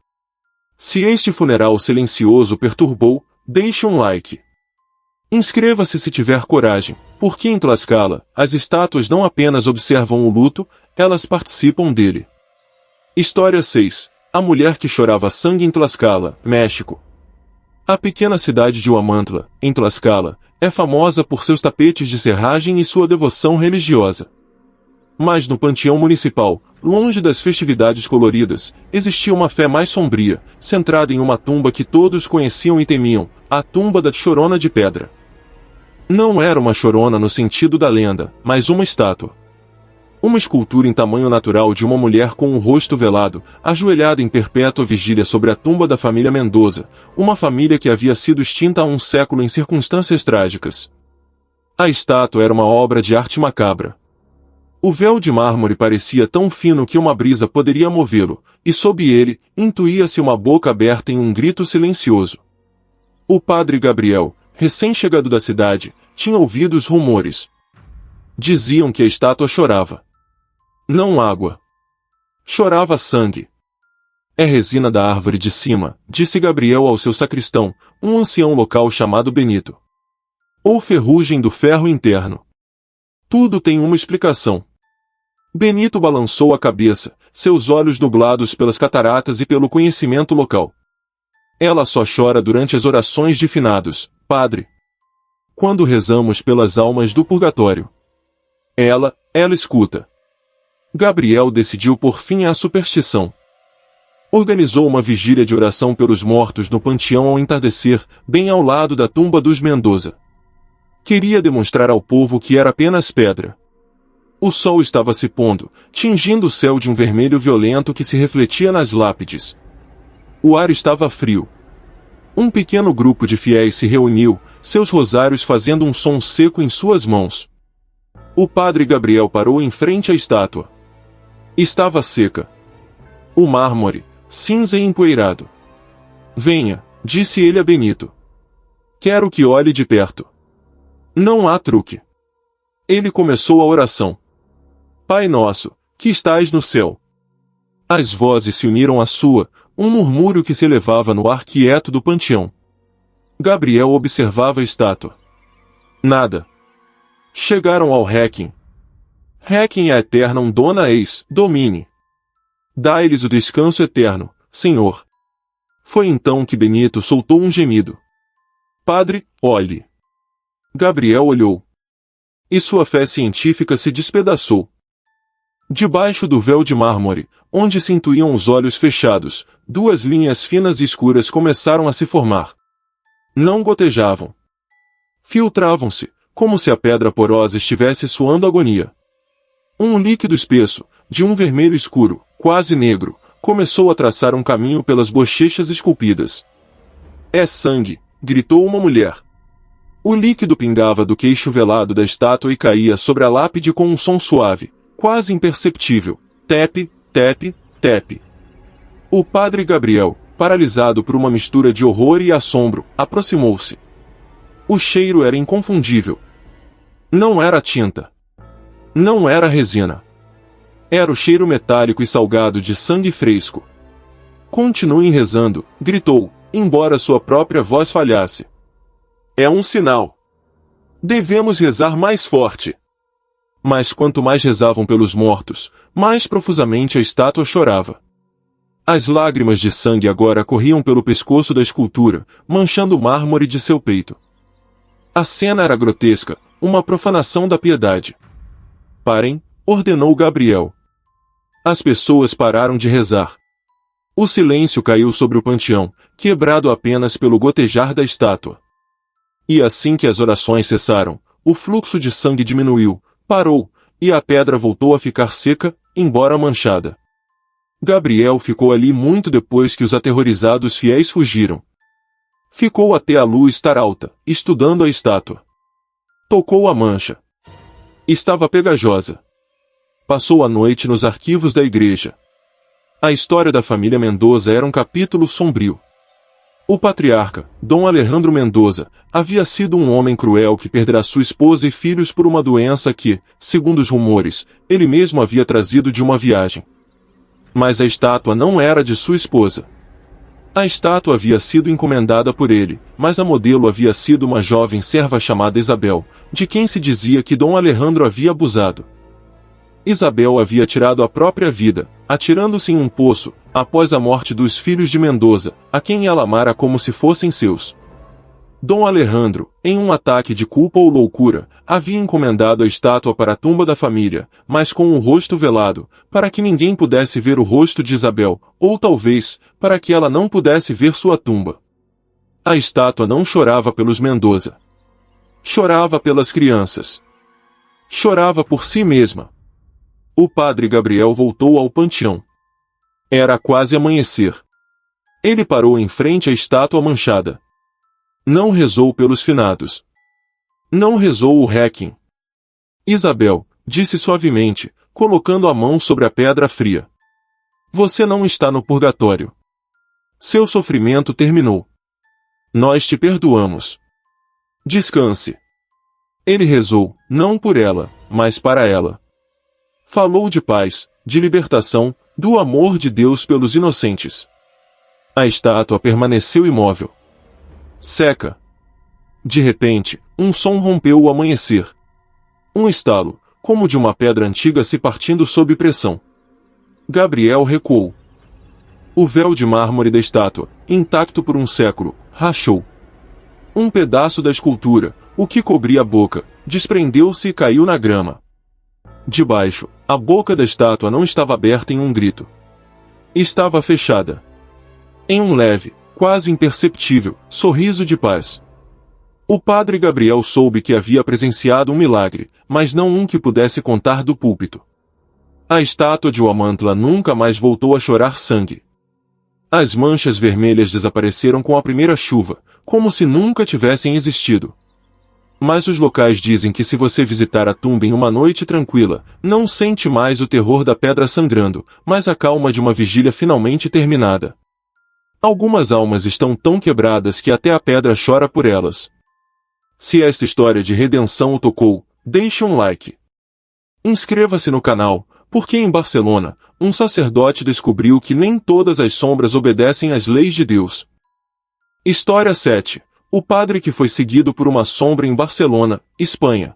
Se este funeral silencioso perturbou, deixe um like. Inscreva-se se tiver coragem, porque em Tlaxcala, as estátuas não apenas observam o luto, elas participam dele. História 6. A mulher que chorava sangue em Tlaxcala, México. A pequena cidade de Huamantla, em Tlaxcala, é famosa por seus tapetes de serragem e sua devoção religiosa. Mas no panteão municipal, longe das festividades coloridas, existia uma fé mais sombria, centrada em uma tumba que todos conheciam e temiam, a tumba da Chorona de Pedra. Não era uma chorona no sentido da lenda, mas uma estátua. Uma escultura em tamanho natural de uma mulher com o rosto velado, ajoelhada em perpétua vigília sobre a tumba da família Mendoza, uma família que havia sido extinta há um século em circunstâncias trágicas. A estátua era uma obra de arte macabra. O véu de mármore parecia tão fino que uma brisa poderia movê-lo, e sob ele, intuía-se uma boca aberta em um grito silencioso. O padre Gabriel, recém-chegado da cidade, tinha ouvido os rumores. Diziam que a estátua chorava. Não água. Chorava sangue. É resina da árvore de cima, disse Gabriel ao seu sacristão, um ancião local chamado Benito. Ou ferrugem do ferro interno. Tudo tem uma explicação. Benito balançou a cabeça, seus olhos nublados pelas cataratas e pelo conhecimento local. Ela só chora durante as orações de finados, padre. Quando rezamos pelas almas do purgatório. Ela escuta. Gabriel decidiu por fim à superstição. Organizou uma vigília de oração pelos mortos no panteão ao entardecer, bem ao lado da tumba dos Mendoza. Queria demonstrar ao povo que era apenas pedra. O sol estava se pondo, tingindo o céu de um vermelho violento que se refletia nas lápides. O ar estava frio. Um pequeno grupo de fiéis se reuniu, seus rosários fazendo um som seco em suas mãos. O padre Gabriel parou em frente à estátua. Estava seca. O mármore, cinza e empoeirado. Venha, disse ele a Benito. Quero que olhe de perto. Não há truque. Ele começou a oração. Pai nosso, que estais no céu. As vozes se uniram à sua, um murmúrio que se elevava no ar quieto do panteão. Gabriel observava a estátua. Nada. Chegaram ao Requiem. Requiem a eternam dona eis, domine. Dai-lhes o descanso eterno, Senhor. Foi então que Benito soltou um gemido. Padre, olhe. Gabriel olhou. E sua fé científica se despedaçou. Debaixo do véu de mármore, onde se intuíam os olhos fechados, duas linhas finas e escuras começaram a se formar. Não gotejavam. Filtravam-se, como se a pedra porosa estivesse suando agonia. Um líquido espesso, de um vermelho escuro, quase negro, começou a traçar um caminho pelas bochechas esculpidas. É sangue, gritou uma mulher. O líquido pingava do queixo velado da estátua e caía sobre a lápide com um som suave, quase imperceptível. Tepe, tepe, tepe. O padre Gabriel, paralisado por uma mistura de horror e assombro, aproximou-se. O cheiro era inconfundível. Não era tinta. Não era resina. Era o cheiro metálico e salgado de sangue fresco. Continuem rezando, gritou, embora sua própria voz falhasse. É um sinal. Devemos rezar mais forte. Mas quanto mais rezavam pelos mortos, mais profusamente a estátua chorava. As lágrimas de sangue agora corriam pelo pescoço da escultura, manchando o mármore de seu peito. A cena era grotesca, uma profanação da piedade. Parem, ordenou Gabriel. As pessoas pararam de rezar. O silêncio caiu sobre o panteão, quebrado apenas pelo gotejar da estátua. E assim que as orações cessaram, o fluxo de sangue diminuiu, parou, e a pedra voltou a ficar seca, embora manchada. Gabriel ficou ali muito depois que os aterrorizados fiéis fugiram. Ficou até a luz estar alta, estudando a estátua. Tocou a mancha. Estava pegajosa. Passou a noite nos arquivos da igreja. A história da família Mendoza era um capítulo sombrio. O patriarca, Dom Alejandro Mendoza, havia sido um homem cruel que perdera sua esposa e filhos por uma doença que, segundo os rumores, ele mesmo havia trazido de uma viagem. Mas a estátua não era de sua esposa. A estátua havia sido encomendada por ele, mas a modelo havia sido uma jovem serva chamada Isabel, de quem se dizia que Dom Alejandro havia abusado. Isabel havia tirado a própria vida, atirando-se em um poço, após a morte dos filhos de Mendoza, a quem ela amara como se fossem seus. Dom Alejandro, em um ataque de culpa ou loucura, havia encomendado a estátua para a tumba da família, mas com o rosto velado, para que ninguém pudesse ver o rosto de Isabel, ou talvez, para que ela não pudesse ver sua tumba. A estátua não chorava pelos Mendoza. Chorava pelas crianças. Chorava por si mesma. O padre Gabriel voltou ao panteão. Era quase amanhecer. Ele parou em frente à estátua manchada. Não rezou pelos finados. Não rezou o Requiem. Isabel, disse suavemente, colocando a mão sobre a pedra fria. Você não está no purgatório. Seu sofrimento terminou. Nós te perdoamos. Descanse. Ele rezou, não por ela, mas para ela. Falou de paz, de libertação, do amor de Deus pelos inocentes. A estátua permaneceu imóvel. Seca. De repente, um som rompeu o amanhecer. Um estalo, como de uma pedra antiga se partindo sob pressão. Gabriel recuou. O véu de mármore da estátua, intacto por um século, rachou. Um pedaço da escultura, o que cobria a boca, desprendeu-se e caiu na grama. Debaixo, a boca da estátua não estava aberta em um grito. Estava fechada. Em um leve, quase imperceptível, sorriso de paz. O padre Gabriel soube que havia presenciado um milagre, mas não um que pudesse contar do púlpito. A estátua de Huamantla nunca mais voltou a chorar sangue. As manchas vermelhas desapareceram com a primeira chuva, como se nunca tivessem existido. Mas os locais dizem que se você visitar a tumba em uma noite tranquila, não sente mais o terror da pedra sangrando, mas a calma de uma vigília finalmente terminada. Algumas almas estão tão quebradas que até a pedra chora por elas. Se esta história de redenção o tocou, deixe um like. Inscreva-se no canal, porque em Barcelona, um sacerdote descobriu que nem todas as sombras obedecem às leis de Deus. História 7. O padre que foi seguido por uma sombra em Barcelona, Espanha.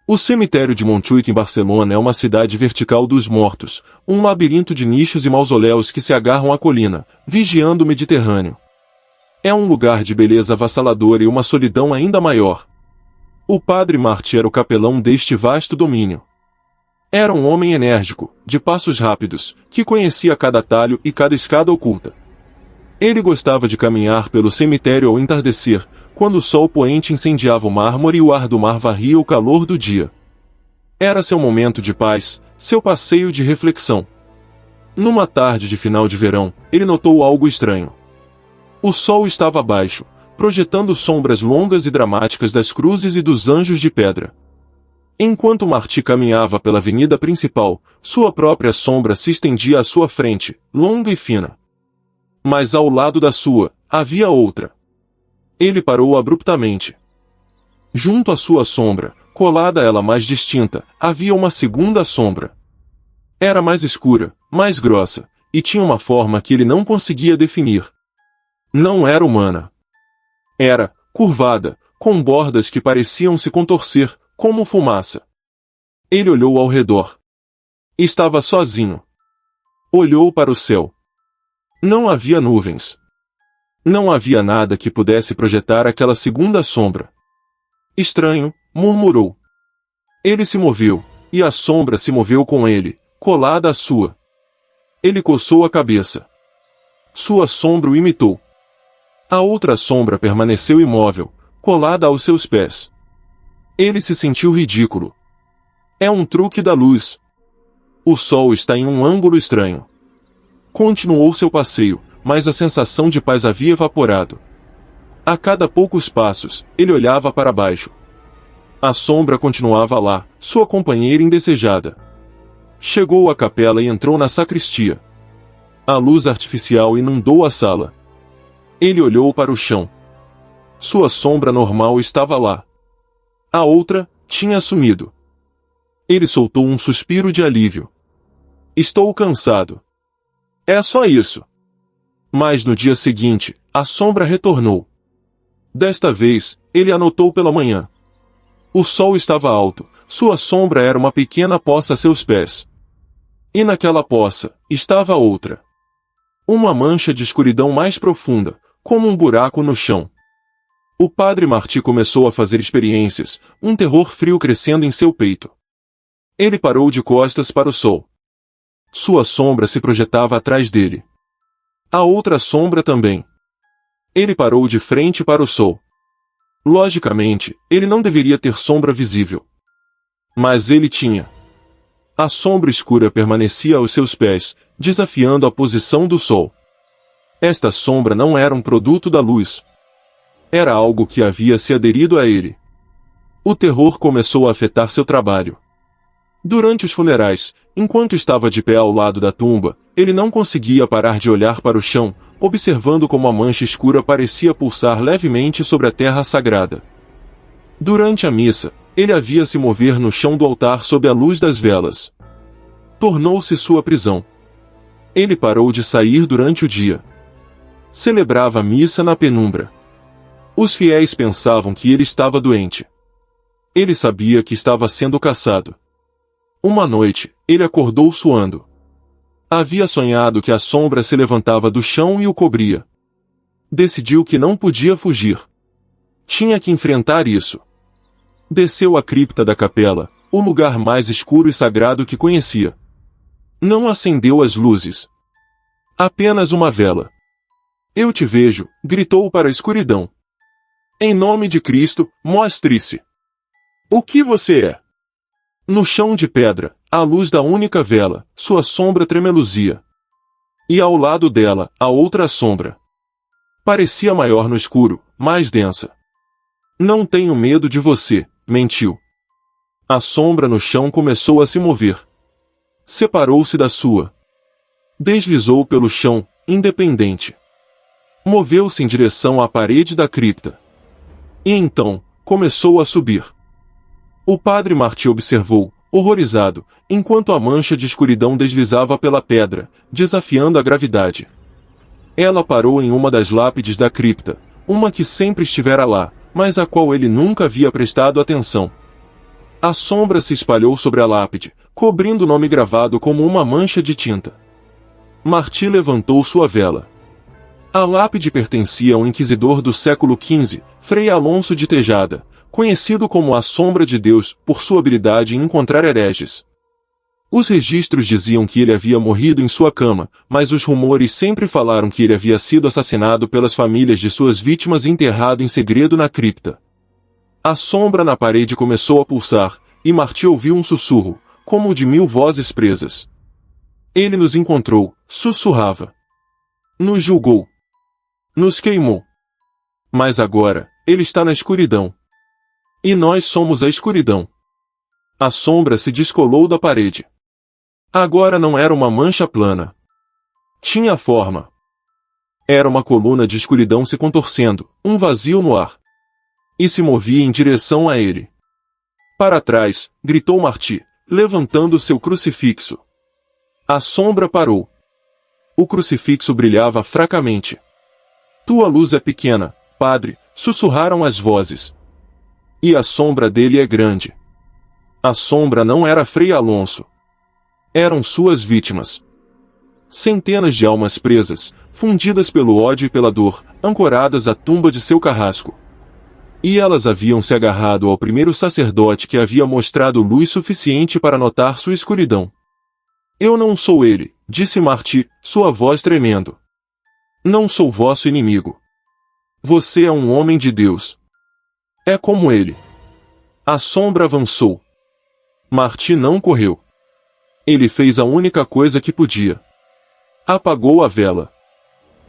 O cemitério de Montjuïc em Barcelona é uma cidade vertical dos mortos, um labirinto de nichos e mausoléus que se agarram à colina, vigiando o Mediterrâneo. É um lugar de beleza avassaladora e uma solidão ainda maior. O padre Martí era o capelão deste vasto domínio. Era um homem enérgico, de passos rápidos, que conhecia cada atalho e cada escada oculta. Ele gostava de caminhar pelo cemitério ao entardecer, quando o sol poente incendiava o mármore e o ar do mar varria o calor do dia. Era seu momento de paz, seu passeio de reflexão. Numa tarde de final de verão, ele notou algo estranho. O sol estava baixo, projetando sombras longas e dramáticas das cruzes e dos anjos de pedra. Enquanto Martí caminhava pela avenida principal, sua própria sombra se estendia à sua frente, longa e fina. Mas ao lado da sua, havia outra. Ele parou abruptamente. Junto à sua sombra, colada a ela mais distinta, havia uma segunda sombra. Era mais escura, mais grossa, e tinha uma forma que ele não conseguia definir. Não era humana. Era, curvada, com bordas que pareciam se contorcer, como fumaça. Ele olhou ao redor. Estava sozinho. Olhou para o céu. Não havia nuvens. Não havia nada que pudesse projetar aquela segunda sombra. Estranho, murmurou. Ele se moveu, e a sombra se moveu com ele, colada à sua. Ele coçou a cabeça. Sua sombra o imitou. A outra sombra permaneceu imóvel, colada aos seus pés. Ele se sentiu ridículo. É um truque da luz. O sol está em um ângulo estranho. Continuou seu passeio, mas a sensação de paz havia evaporado. A cada poucos passos, ele olhava para baixo. A sombra continuava lá, sua companheira indesejada. Chegou à capela e entrou na sacristia. A luz artificial inundou a sala. Ele olhou para o chão. Sua sombra normal estava lá. A outra tinha sumido. Ele soltou um suspiro de alívio. Estou cansado. É só isso. Mas no dia seguinte, a sombra retornou. Desta vez, ele anotou pela manhã. O sol estava alto, sua sombra era uma pequena poça a seus pés. E naquela poça, estava outra. Uma mancha de escuridão mais profunda, como um buraco no chão. O padre Martí começou a fazer experiências, um terror frio crescendo em seu peito. Ele parou de costas para o sol. Sua sombra se projetava atrás dele. A outra sombra também. Ele parou de frente para o sol. Logicamente, ele não deveria ter sombra visível. Mas ele tinha. A sombra escura permanecia aos seus pés, desafiando a posição do sol. Esta sombra não era um produto da luz. Era algo que havia se aderido a ele. O terror começou a afetar seu trabalho. Durante os funerais, enquanto estava de pé ao lado da tumba, ele não conseguia parar de olhar para o chão, observando como a mancha escura parecia pulsar levemente sobre a terra sagrada. Durante a missa, ele a via se mover no chão do altar sob a luz das velas. Tornou-se sua prisão. Ele parou de sair durante o dia. Celebrava a missa na penumbra. Os fiéis pensavam que ele estava doente. Ele sabia que estava sendo caçado. Uma noite, ele acordou suando. Havia sonhado que a sombra se levantava do chão e o cobria. Decidiu que não podia fugir. Tinha que enfrentar isso. Desceu à cripta da capela, o lugar mais escuro e sagrado que conhecia. Não acendeu as luzes. Apenas uma vela. Eu te vejo, gritou para a escuridão. Em nome de Cristo, mostre-se. O que você é? No chão de pedra, à luz da única vela, sua sombra tremeluzia. E ao lado dela, a outra sombra. Parecia maior no escuro, mais densa. Não tenho medo de você, mentiu. A sombra no chão começou a se mover. Separou-se da sua. Deslizou pelo chão, independente. Moveu-se em direção à parede da cripta. E então, começou a subir. O padre Marty observou, horrorizado, enquanto a mancha de escuridão deslizava pela pedra, desafiando a gravidade. Ela parou em uma das lápides da cripta, uma que sempre estivera lá, mas a qual ele nunca havia prestado atenção. A sombra se espalhou sobre a lápide, cobrindo o nome gravado como uma mancha de tinta. Marty levantou sua vela. A lápide pertencia ao inquisidor do século XV, Frei Alonso de Tejada, conhecido como a Sombra de Deus por sua habilidade em encontrar hereges. Os registros diziam que ele havia morrido em sua cama, mas os rumores sempre falaram que ele havia sido assassinado pelas famílias de suas vítimas e enterrado em segredo na cripta. A sombra na parede começou a pulsar, e Marty ouviu um sussurro, como o de 1000 vozes presas. Ele nos encontrou, sussurrava. Nos julgou. Nos queimou. Mas agora, ele está na escuridão. E nós somos a escuridão. A sombra se descolou da parede. Agora não era uma mancha plana. Tinha forma. Era uma coluna de escuridão se contorcendo, um vazio no ar. E se movia em direção a ele. Para trás, gritou Marty, levantando seu crucifixo. A sombra parou. O crucifixo brilhava fracamente. Tua luz é pequena, padre, sussurraram as vozes. E a sombra dele é grande. A sombra não era Frei Alonso. Eram suas vítimas. Centenas de almas presas, fundidas pelo ódio e pela dor, ancoradas à tumba de seu carrasco. E elas haviam se agarrado ao primeiro sacerdote que havia mostrado luz suficiente para notar sua escuridão. Eu não sou ele, disse Marty, sua voz tremendo. Não sou vosso inimigo. Você é um homem de Deus. É como ele. A sombra avançou. Marty não correu. Ele fez a única coisa que podia. Apagou a vela.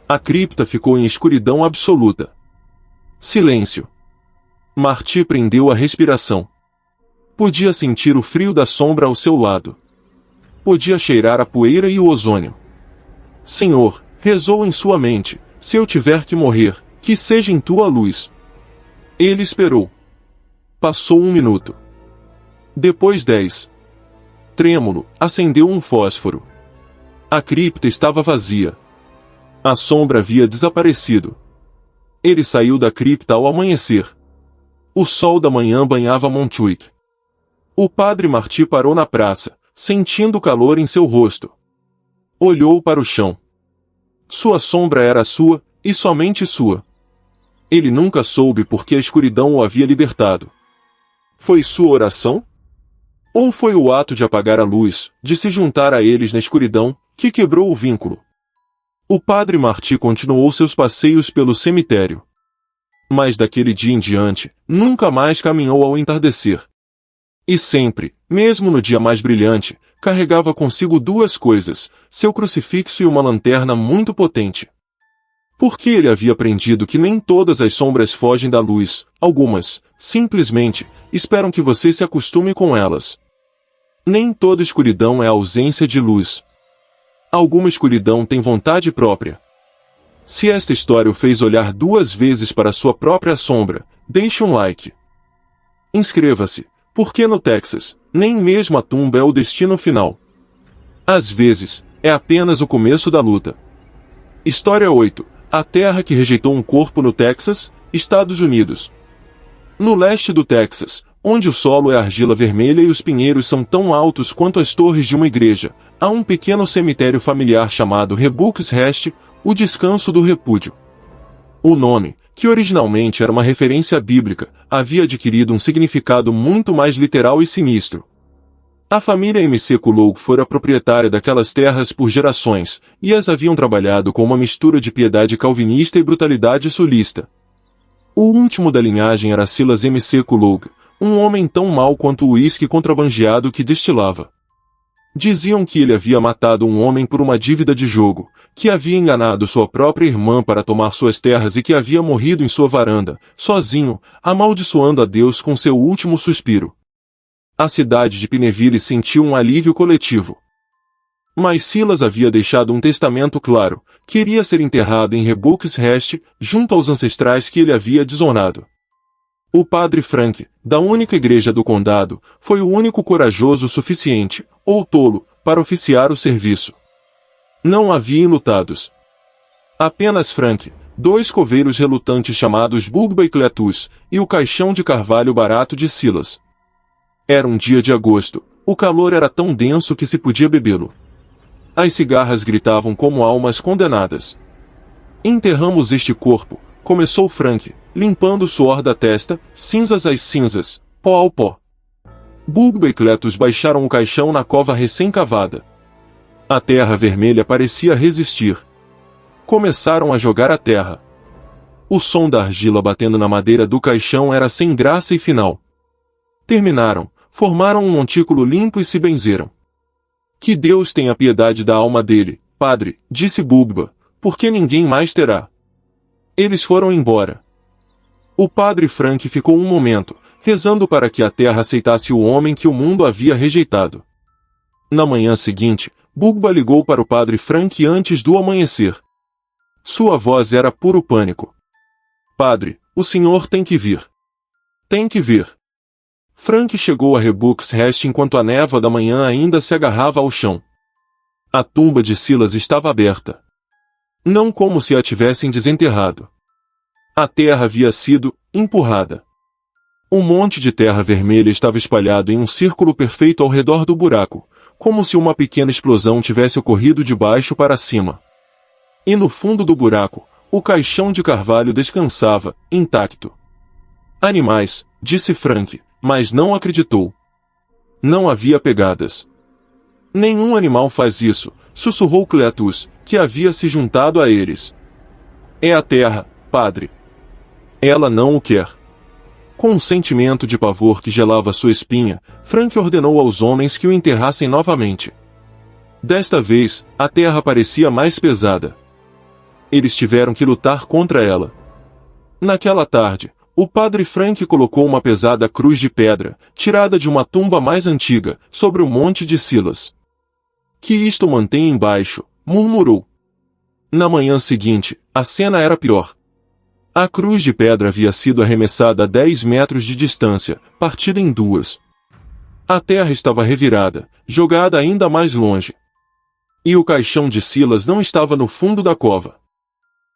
A cripta ficou em escuridão absoluta. Silêncio. Marty prendeu a respiração. Podia sentir o frio da sombra ao seu lado. Podia cheirar a poeira e o ozônio. Senhor, rezou em sua mente, se eu tiver que morrer, que seja em tua luz. Ele esperou. Passou 1 minuto. Depois 10. Trêmulo, acendeu um fósforo. A cripta estava vazia. A sombra havia desaparecido. Ele saiu da cripta ao amanhecer. O sol da manhã banhava Montjuic. O padre Marty parou na praça, sentindo o calor em seu rosto. Olhou para o chão. Sua sombra era sua, e somente sua. Ele nunca soube por que a escuridão o havia libertado. Foi sua oração? Ou foi o ato de apagar a luz, de se juntar a eles na escuridão, que quebrou o vínculo? O padre Marty continuou seus passeios pelo cemitério. Mas daquele dia em diante, nunca mais caminhou ao entardecer. E sempre, mesmo no dia mais brilhante, carregava consigo duas coisas, seu crucifixo e uma lanterna muito potente. Porque ele havia aprendido que nem todas as sombras fogem da luz, algumas, simplesmente, esperam que você se acostume com elas. Nem toda escuridão é a ausência de luz. Alguma escuridão tem vontade própria. Se esta história o fez olhar duas vezes para sua própria sombra, deixe um like. Inscreva-se, porque no Texas, nem mesmo a tumba é o destino final. Às vezes, é apenas o começo da luta. História 8. A terra que rejeitou um corpo no Texas, Estados Unidos. No leste do Texas, onde o solo é argila vermelha e os pinheiros são tão altos quanto as torres de uma igreja, há um pequeno cemitério familiar chamado Rebukes Rest, o descanso do repúdio. O nome, que originalmente era uma referência bíblica, havia adquirido um significado muito mais literal e sinistro. A família M.C. Kullough fora proprietária daquelas terras por gerações, e as haviam trabalhado com uma mistura de piedade calvinista e brutalidade sulista. O último da linhagem era Silas M.C. Kullough, um homem tão mau quanto o uísque contrabandeado que destilava. Diziam que ele havia matado um homem por uma dívida de jogo, que havia enganado sua própria irmã para tomar suas terras e que havia morrido em sua varanda, sozinho, amaldiçoando a Deus com seu último suspiro. A cidade de Pineville sentiu um alívio coletivo. Mas Silas havia deixado um testamento claro, queria ser enterrado em Rebukes Rest, junto aos ancestrais que ele havia desonrado. O padre Frank, da única igreja do condado, foi o único corajoso o suficiente, ou tolo, para oficiar o serviço. Não havia enlutados. Apenas Frank, dois coveiros relutantes chamados Bugba e Cletus, e o caixão de carvalho barato de Silas. Era um dia de agosto, o calor era tão denso que se podia bebê-lo. As cigarras gritavam como almas condenadas. Enterramos este corpo, começou Frank, limpando o suor da testa, cinzas às cinzas, pó ao pó. Bugba e Cletus baixaram o caixão na cova recém-cavada. A terra vermelha parecia resistir. Começaram a jogar a terra. O som da argila batendo na madeira do caixão era sem graça e final. Terminaram, formaram um montículo limpo e se benzeram. Que Deus tenha piedade da alma dele, padre, disse Bugba, porque ninguém mais terá. Eles foram embora. O padre Frank ficou um momento, rezando para que a terra aceitasse o homem que o mundo havia rejeitado. Na manhã seguinte, Bugba ligou para o padre Frank antes do amanhecer. Sua voz era puro pânico. Padre, o senhor tem que vir. Tem que vir. Frank chegou a Rebukes Rest enquanto a névoa da manhã ainda se agarrava ao chão. A tumba de Silas estava aberta. Não como se a tivessem desenterrado. A terra havia sido empurrada. Um monte de terra vermelha estava espalhado em um círculo perfeito ao redor do buraco, como se uma pequena explosão tivesse ocorrido de baixo para cima. E no fundo do buraco, o caixão de carvalho descansava, intacto. Animais, disse Frank, mas não acreditou. Não havia pegadas. Nenhum animal faz isso, sussurrou Cletus, que havia se juntado a eles. É a terra, padre. Ela não o quer. Com um sentimento de pavor que gelava sua espinha, Frank ordenou aos homens que o enterrassem novamente. Desta vez, a terra parecia mais pesada. Eles tiveram que lutar contra ela. Naquela tarde, o padre Frank colocou uma pesada cruz de pedra, tirada de uma tumba mais antiga, sobre o monte de Silas. Que isto mantém embaixo, murmurou. Na manhã seguinte, a cena era pior. A cruz de pedra havia sido arremessada a 10 metros de distância, partida em duas. A terra estava revirada, jogada ainda mais longe. E o caixão de Silas não estava no fundo da cova.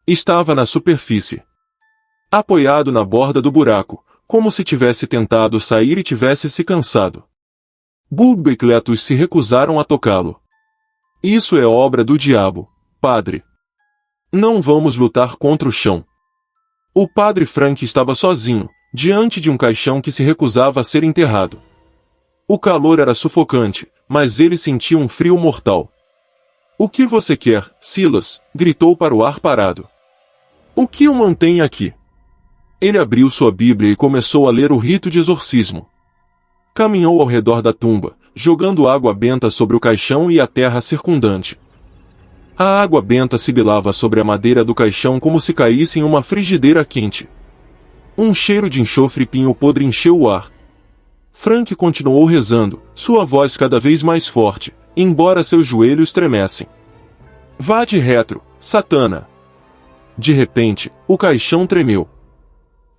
Estava na superfície. Apoiado na borda do buraco, como se tivesse tentado sair e tivesse se cansado. Bugba e Cletus se recusaram a tocá-lo. Isso é obra do diabo, padre. Não vamos lutar contra o chão. O padre Frank estava sozinho, diante de um caixão que se recusava a ser enterrado. O calor era sufocante, mas ele sentia um frio mortal. O que você quer, Silas? Gritou para o ar parado. O que o mantém aqui? Ele abriu sua Bíblia e começou a ler o rito de exorcismo. Caminhou ao redor da tumba, jogando água benta sobre o caixão e a terra circundante. A água benta sibilava sobre a madeira do caixão como se caísse em uma frigideira quente. Um cheiro de enxofre e pinho podre encheu o ar. Frank continuou rezando, sua voz cada vez mais forte, embora seus joelhos tremessem. Vá de retro, Satana! De repente, o caixão tremeu.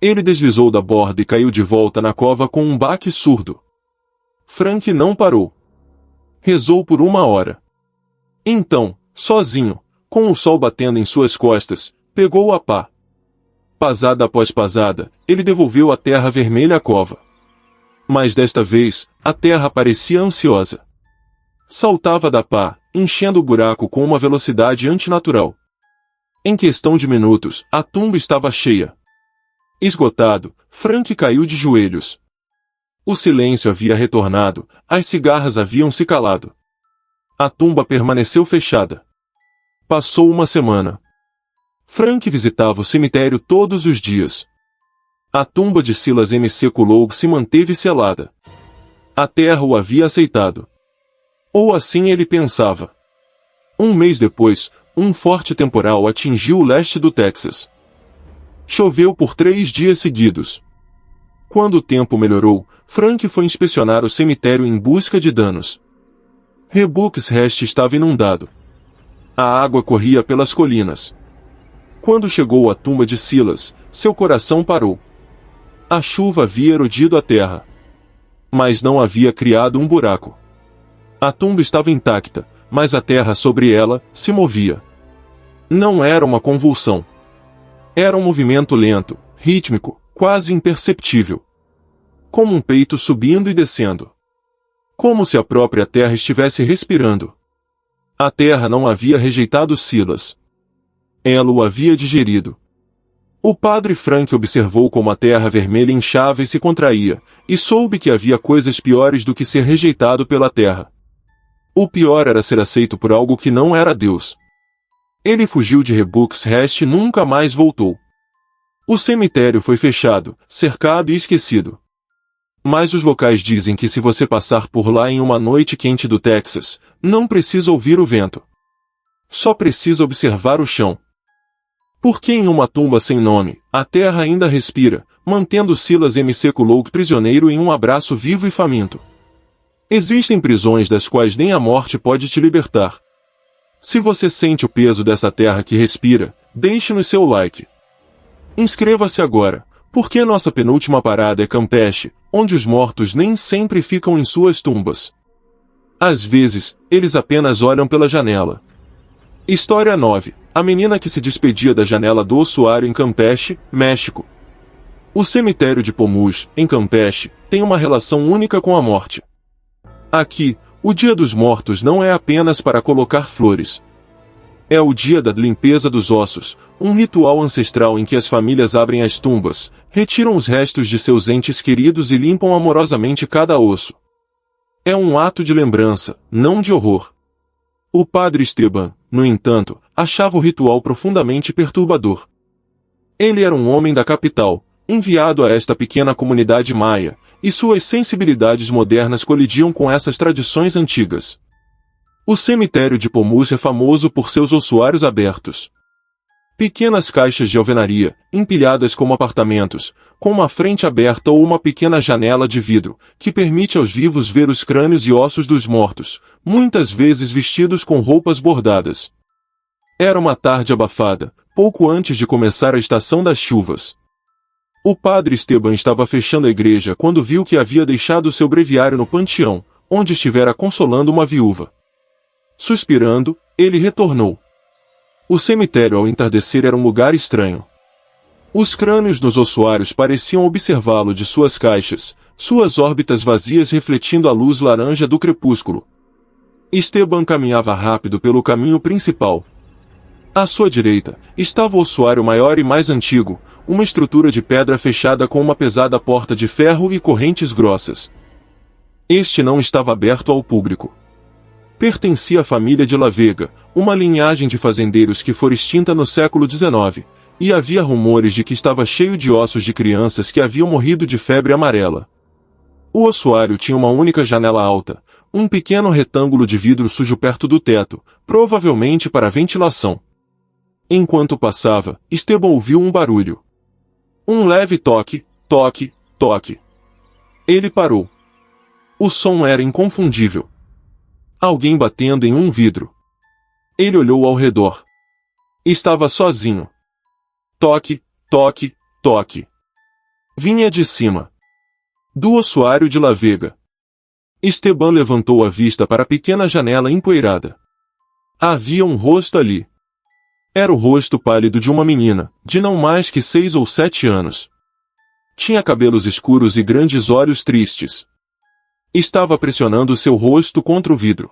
Ele deslizou da borda e caiu de volta na cova com um baque surdo. Frank não parou. Rezou por 1 hora. Então, sozinho, com o sol batendo em suas costas, pegou a pá. Pasada após pasada, ele devolveu a terra vermelha à cova. Mas desta vez, a terra parecia ansiosa. Saltava da pá, enchendo o buraco com uma velocidade antinatural. Em questão de minutos, a tumba estava cheia. Esgotado, Frank caiu de joelhos. O silêncio havia retornado, as cigarras haviam se calado. A tumba permaneceu fechada. Passou 1 semana. Frank visitava o cemitério todos os dias. A tumba de Silas M.C. Coulomb se manteve selada. A terra o havia aceitado. Ou assim ele pensava. 1 mês depois, um forte temporal atingiu o leste do Texas. Choveu por 3 dias seguidos. Quando o tempo melhorou, Frank foi inspecionar o cemitério em busca de danos. Rebouxhurst estava inundado. A água corria pelas colinas. Quando chegou à tumba de Silas, seu coração parou. A chuva havia erodido a terra. Mas não havia criado um buraco. A tumba estava intacta, mas a terra sobre ela se movia. Não era uma convulsão. Era um movimento lento, rítmico, quase imperceptível. Como um peito subindo e descendo. Como se a própria terra estivesse respirando. A terra não havia rejeitado Silas. Ela o havia digerido. O padre Frank observou como a terra vermelha inchava e se contraía, e soube que havia coisas piores do que ser rejeitado pela terra. O pior era ser aceito por algo que não era Deus. Ele fugiu de Rebouxhurst e nunca mais voltou. O cemitério foi fechado, cercado e esquecido. Mas os locais dizem que se você passar por lá em uma noite quente do Texas, não precisa ouvir o vento. Só precisa observar o chão. Porque em uma tumba sem nome, a terra ainda respira, mantendo Silas M.C. Coulomb prisioneiro em um abraço vivo e faminto. Existem prisões das quais nem a morte pode te libertar. Se você sente o peso dessa terra que respira, deixe-nos seu like. Inscreva-se agora, porque nossa penúltima parada é Campeche, onde os mortos nem sempre ficam em suas tumbas. Às vezes, eles apenas olham pela janela. História 9. A menina que se despedia da janela do ossuário em Campeche, México. O cemitério de Pomuz, em Campeche, tem uma relação única com a morte. Aqui, o Dia dos Mortos não é apenas para colocar flores. É o dia da limpeza dos ossos, um ritual ancestral em que as famílias abrem as tumbas, retiram os restos de seus entes queridos e limpam amorosamente cada osso. É um ato de lembrança, não de horror. O padre Esteban, no entanto, achava o ritual profundamente perturbador. Ele era um homem da capital, enviado a esta pequena comunidade maia, e suas sensibilidades modernas colidiam com essas tradições antigas. O cemitério de Pomuz é famoso por seus ossuários abertos. Pequenas caixas de alvenaria, empilhadas como apartamentos, com uma frente aberta ou uma pequena janela de vidro, que permite aos vivos ver os crânios e ossos dos mortos, muitas vezes vestidos com roupas bordadas. Era uma tarde abafada, pouco antes de começar a estação das chuvas. O padre Esteban estava fechando a igreja quando viu que havia deixado seu breviário no panteão, onde estivera consolando uma viúva. Suspirando, ele retornou. O cemitério ao entardecer era um lugar estranho. Os crânios nos ossuários pareciam observá-lo de suas caixas, suas órbitas vazias refletindo a luz laranja do crepúsculo. Esteban caminhava rápido pelo caminho principal. À sua direita, estava o ossuário maior e mais antigo, uma estrutura de pedra fechada com uma pesada porta de ferro e correntes grossas. Este não estava aberto ao público. Pertencia à família de La Vega, uma linhagem de fazendeiros que foi extinta no século XIX, e havia rumores de que estava cheio de ossos de crianças que haviam morrido de febre amarela. O ossuário tinha uma única janela alta, um pequeno retângulo de vidro sujo perto do teto, provavelmente para ventilação. Enquanto passava, Esteban ouviu um barulho. Um leve toque, toque, toque. Ele parou. O som era inconfundível. Alguém batendo em um vidro. Ele olhou ao redor. Estava sozinho. Toque, toque, toque. Vinha de cima. Do ossuário de La Vega. Esteban levantou a vista para a pequena janela empoeirada. Havia um rosto ali. Era o rosto pálido de uma menina, de não mais que 6 ou 7 anos. Tinha cabelos escuros e grandes olhos tristes. Estava pressionando seu rosto contra o vidro.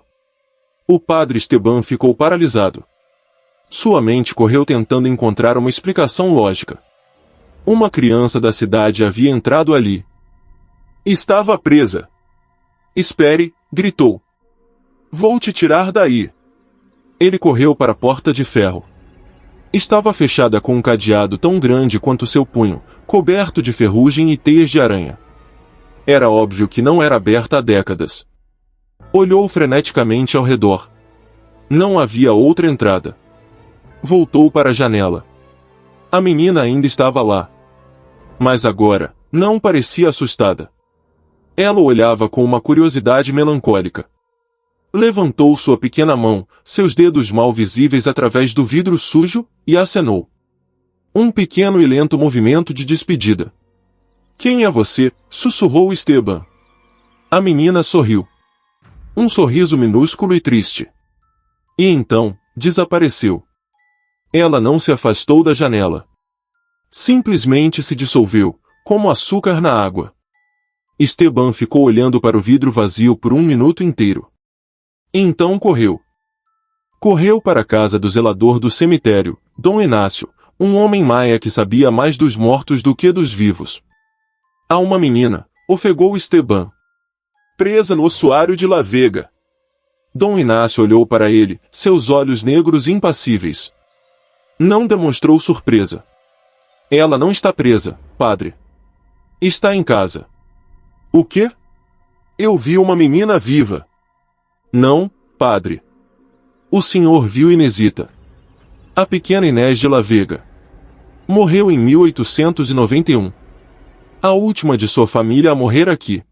O padre Esteban ficou paralisado. Sua mente correu tentando encontrar uma explicação lógica. Uma criança da cidade havia entrado ali. Estava presa. Espere, gritou. Vou te tirar daí. Ele correu para a porta de ferro. Estava fechada com um cadeado tão grande quanto seu punho, coberto de ferrugem e teias de aranha. Era óbvio que não era aberta há décadas. Olhou freneticamente ao redor. Não havia outra entrada. Voltou para a janela. A menina ainda estava lá. Mas agora, não parecia assustada. Ela o olhava com uma curiosidade melancólica. Levantou sua pequena mão, seus dedos mal visíveis através do vidro sujo, e acenou. Um pequeno e lento movimento de despedida. Quem é você? Sussurrou Esteban. A menina sorriu. Um sorriso minúsculo e triste. E então, desapareceu. Ela não se afastou da janela. Simplesmente se dissolveu, como açúcar na água. Esteban ficou olhando para o vidro vazio por 1 minuto inteiro. Então correu. Correu para a casa do zelador do cemitério, Dom Inácio, um homem maia que sabia mais dos mortos do que dos vivos. Há uma menina, ofegou Esteban. Presa no ossuário de La Vega. Dom Inácio olhou para ele, seus olhos negros impassíveis. Não demonstrou surpresa. Ela não está presa, padre. Está em casa. O quê? Eu vi uma menina viva. Não, padre. O senhor viu Inesita. A pequena Inés de La Vega. Morreu em 1891. A última de sua família a morrer aqui.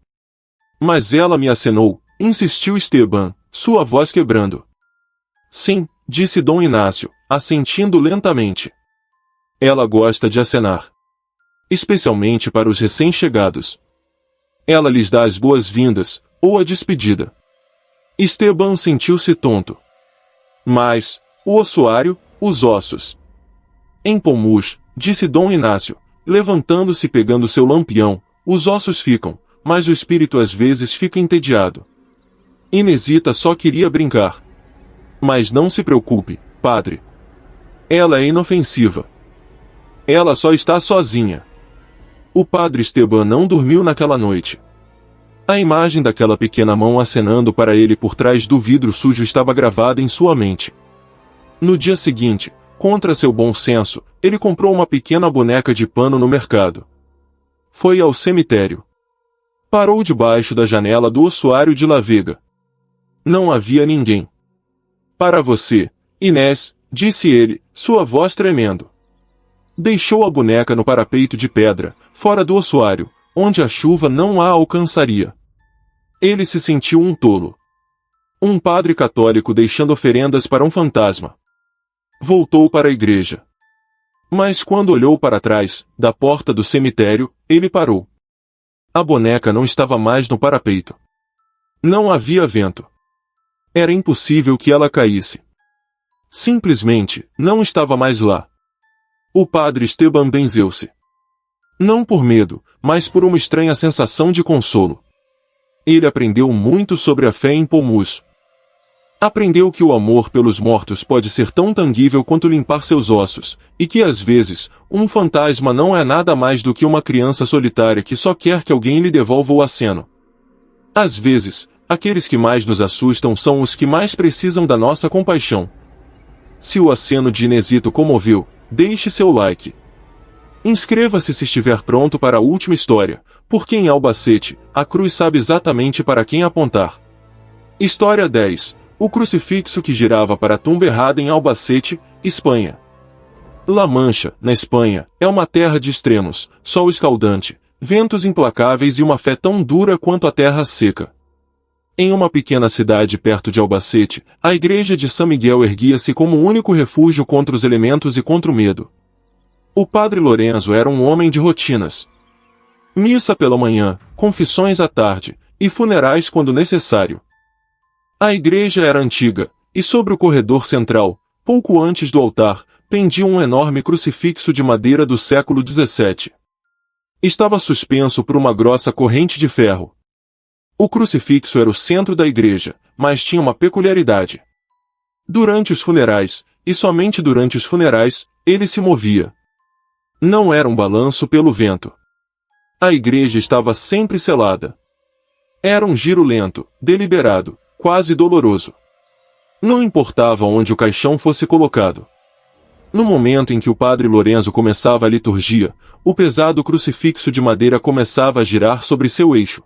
Mas ela me acenou, insistiu Esteban, sua voz quebrando. Sim, disse Dom Inácio, assentindo lentamente. Ela gosta de acenar. Especialmente para os recém-chegados. Ela lhes dá as boas-vindas, ou a despedida. Esteban sentiu-se tonto. Mas, o ossuário, os ossos. Em Pomus, disse Dom Inácio, levantando-se e pegando seu lampião, os ossos ficam, mas o espírito às vezes fica entediado. Inesita só queria brincar. Mas não se preocupe, padre. Ela é inofensiva. Ela só está sozinha. O padre Esteban não dormiu naquela noite. A imagem daquela pequena mão acenando para ele por trás do vidro sujo estava gravada em sua mente. No dia seguinte, contra seu bom senso, ele comprou uma pequena boneca de pano no mercado. Foi ao cemitério. Parou debaixo da janela do ossuário de La Vega. Não havia ninguém. Para você, Inés, disse ele, sua voz tremendo. Deixou a boneca no parapeito de pedra, fora do ossuário, onde a chuva não a alcançaria. Ele se sentiu um tolo. Um padre católico deixando oferendas para um fantasma. Voltou para a igreja. Mas quando olhou para trás, da porta do cemitério, ele parou. A boneca não estava mais no parapeito. Não havia vento. Era impossível que ela caísse. Simplesmente, não estava mais lá. O padre Esteban benzeu-se. Não por medo, mas por uma estranha sensação de consolo. Ele aprendeu muito sobre a fé em Pomus. Aprendeu que o amor pelos mortos pode ser tão tangível quanto limpar seus ossos, e que às vezes, um fantasma não é nada mais do que uma criança solitária que só quer que alguém lhe devolva o aceno. Às vezes, aqueles que mais nos assustam são os que mais precisam da nossa compaixão. Se o aceno de Inesita o comoveu, deixe seu like. Inscreva-se se estiver pronto para a última história, porque em Albacete, a cruz sabe exatamente para quem apontar. História 10. O crucifixo que girava para a tumba errada em Albacete, Espanha. La Mancha, na Espanha, é uma terra de extremos, sol escaldante, ventos implacáveis e uma fé tão dura quanto a terra seca. Em uma pequena cidade perto de Albacete, a igreja de São Miguel erguia-se como o único refúgio contra os elementos e contra o medo. O padre Lorenzo era um homem de rotinas. Missa pela manhã, confissões à tarde, e funerais quando necessário. A igreja era antiga, e sobre o corredor central, pouco antes do altar, pendia um enorme crucifixo de madeira do século XVII. Estava suspenso por uma grossa corrente de ferro. O crucifixo era o centro da igreja, mas tinha uma peculiaridade. Durante os funerais, e somente durante os funerais, ele se movia. Não era um balanço pelo vento. A igreja estava sempre selada. Era um giro lento, deliberado, quase doloroso. Não importava onde o caixão fosse colocado. No momento em que o padre Lorenzo começava a liturgia, o pesado crucifixo de madeira começava a girar sobre seu eixo.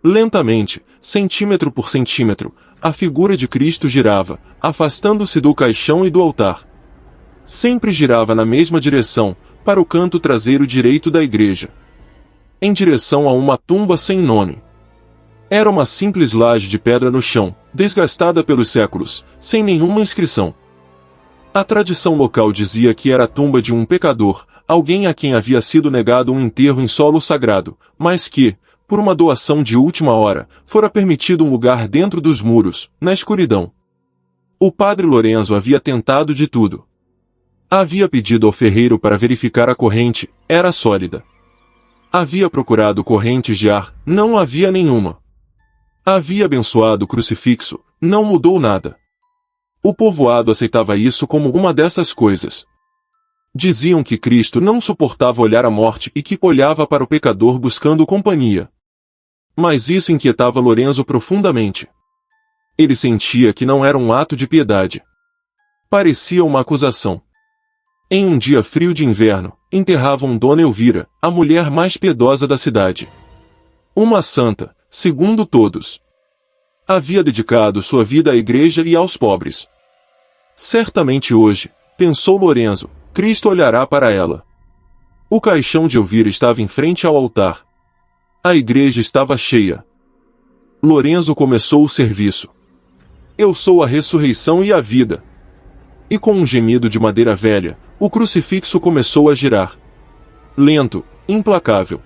Lentamente, centímetro por centímetro, a figura de Cristo girava, afastando-se do caixão e do altar. Sempre girava na mesma direção, para o canto traseiro direito da igreja. Em direção a uma tumba sem nome. Era uma simples laje de pedra no chão, desgastada pelos séculos, sem nenhuma inscrição. A tradição local dizia que era a tumba de um pecador, alguém a quem havia sido negado um enterro em solo sagrado, mas que, por uma doação de última hora, fora permitido um lugar dentro dos muros, na escuridão. O padre Lorenzo havia tentado de tudo. Havia pedido ao ferreiro para verificar a corrente, era sólida. Havia procurado correntes de ar, não havia nenhuma. Havia abençoado o crucifixo, não mudou nada. O povoado aceitava isso como uma dessas coisas. Diziam que Cristo não suportava olhar a morte e que olhava para o pecador buscando companhia. Mas isso inquietava Lorenzo profundamente. Ele sentia que não era um ato de piedade. Parecia uma acusação. Em um dia frio de inverno, enterravam Dona Elvira, a mulher mais piedosa da cidade. Uma santa, segundo todos. Havia dedicado sua vida à igreja e aos pobres. Certamente hoje, pensou Lorenzo, Cristo olhará para ela. O caixão de Elvira estava em frente ao altar. A igreja estava cheia. Lorenzo começou o serviço. Eu sou a ressurreição e a vida. E com um gemido de madeira velha, o crucifixo começou a girar. Lento, implacável.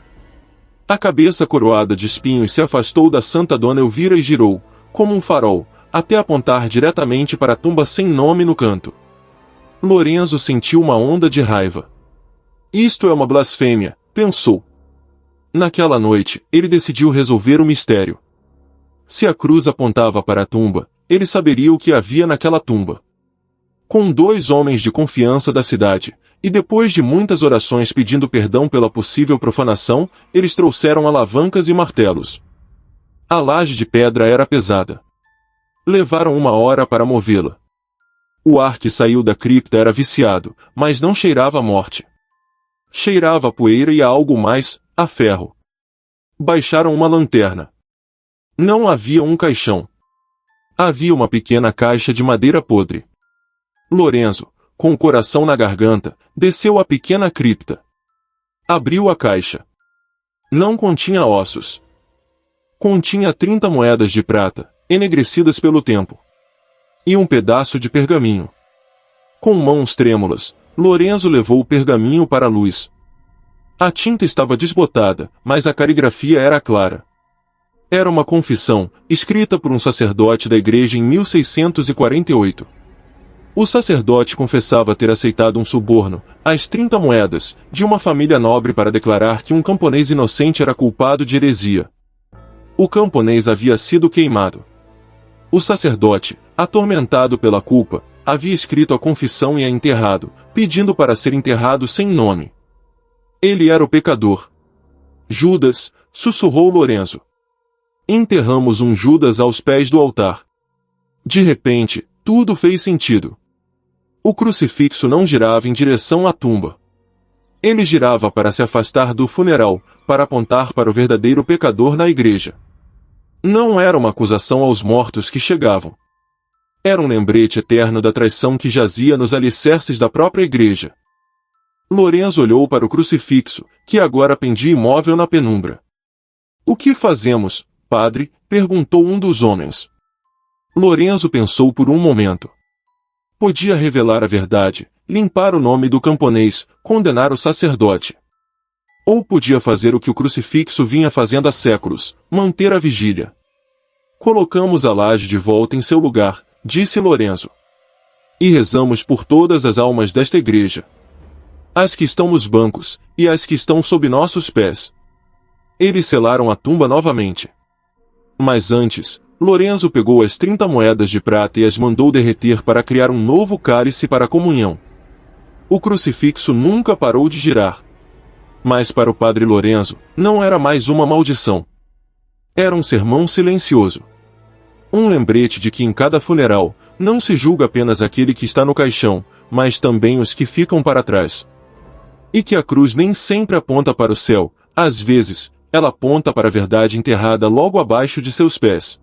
A cabeça coroada de espinhos se afastou da Santa Dona Elvira e girou, como um farol, até apontar diretamente para a tumba sem nome no canto. Lorenzo sentiu uma onda de raiva. Isto é uma blasfêmia, pensou. Naquela noite, ele decidiu resolver o mistério. Se a cruz apontava para a tumba, ele saberia o que havia naquela tumba. Com 2 homens de confiança da cidade, e depois de muitas orações pedindo perdão pela possível profanação, eles trouxeram alavancas e martelos. A laje de pedra era pesada. Levaram 1 hora para movê-la. O ar que saiu da cripta era viciado, mas não cheirava a morte. Cheirava a poeira e a algo mais, a ferro. Baixaram uma lanterna. Não havia um caixão. Havia uma pequena caixa de madeira podre. Lorenzo, com o coração na garganta, desceu à pequena cripta. Abriu a caixa. Não continha ossos. Continha 30 moedas de prata, enegrecidas pelo tempo. E um pedaço de pergaminho. Com mãos trêmulas, Lorenzo levou o pergaminho para a luz. A tinta estava desbotada, mas a caligrafia era clara. Era uma confissão, escrita por um sacerdote da igreja em 1648. O sacerdote confessava ter aceitado um suborno, as 30 moedas, de uma família nobre para declarar que um camponês inocente era culpado de heresia. O camponês havia sido queimado. O sacerdote, atormentado pela culpa, havia escrito a confissão e a enterrado, pedindo para ser enterrado sem nome. Ele era o pecador. Judas, sussurrou Lorenzo. Enterramos um Judas aos pés do altar. De repente, tudo fez sentido. O crucifixo não girava em direção à tumba. Ele girava para se afastar do funeral, para apontar para o verdadeiro pecador na igreja. Não era uma acusação aos mortos que chegavam. Era um lembrete eterno da traição que jazia nos alicerces da própria igreja. Lorenzo olhou para o crucifixo, que agora pendia imóvel na penumbra. "O que fazemos, padre?" perguntou um dos homens. Lorenzo pensou por um momento. Podia revelar a verdade, limpar o nome do camponês, condenar o sacerdote. Ou podia fazer o que o crucifixo vinha fazendo há séculos, manter a vigília. "Colocamos a laje de volta em seu lugar", disse Lorenzo. "E rezamos por todas as almas desta igreja. As que estão nos bancos, e as que estão sob nossos pés." Eles selaram a tumba novamente. Mas antes, Lorenzo pegou as 30 moedas de prata e as mandou derreter para criar um novo cálice para a comunhão. O crucifixo nunca parou de girar. Mas para o padre Lorenzo, não era mais uma maldição. Era um sermão silencioso. Um lembrete de que em cada funeral, não se julga apenas aquele que está no caixão, mas também os que ficam para trás. E que a cruz nem sempre aponta para o céu, às vezes, ela aponta para a verdade enterrada logo abaixo de seus pés.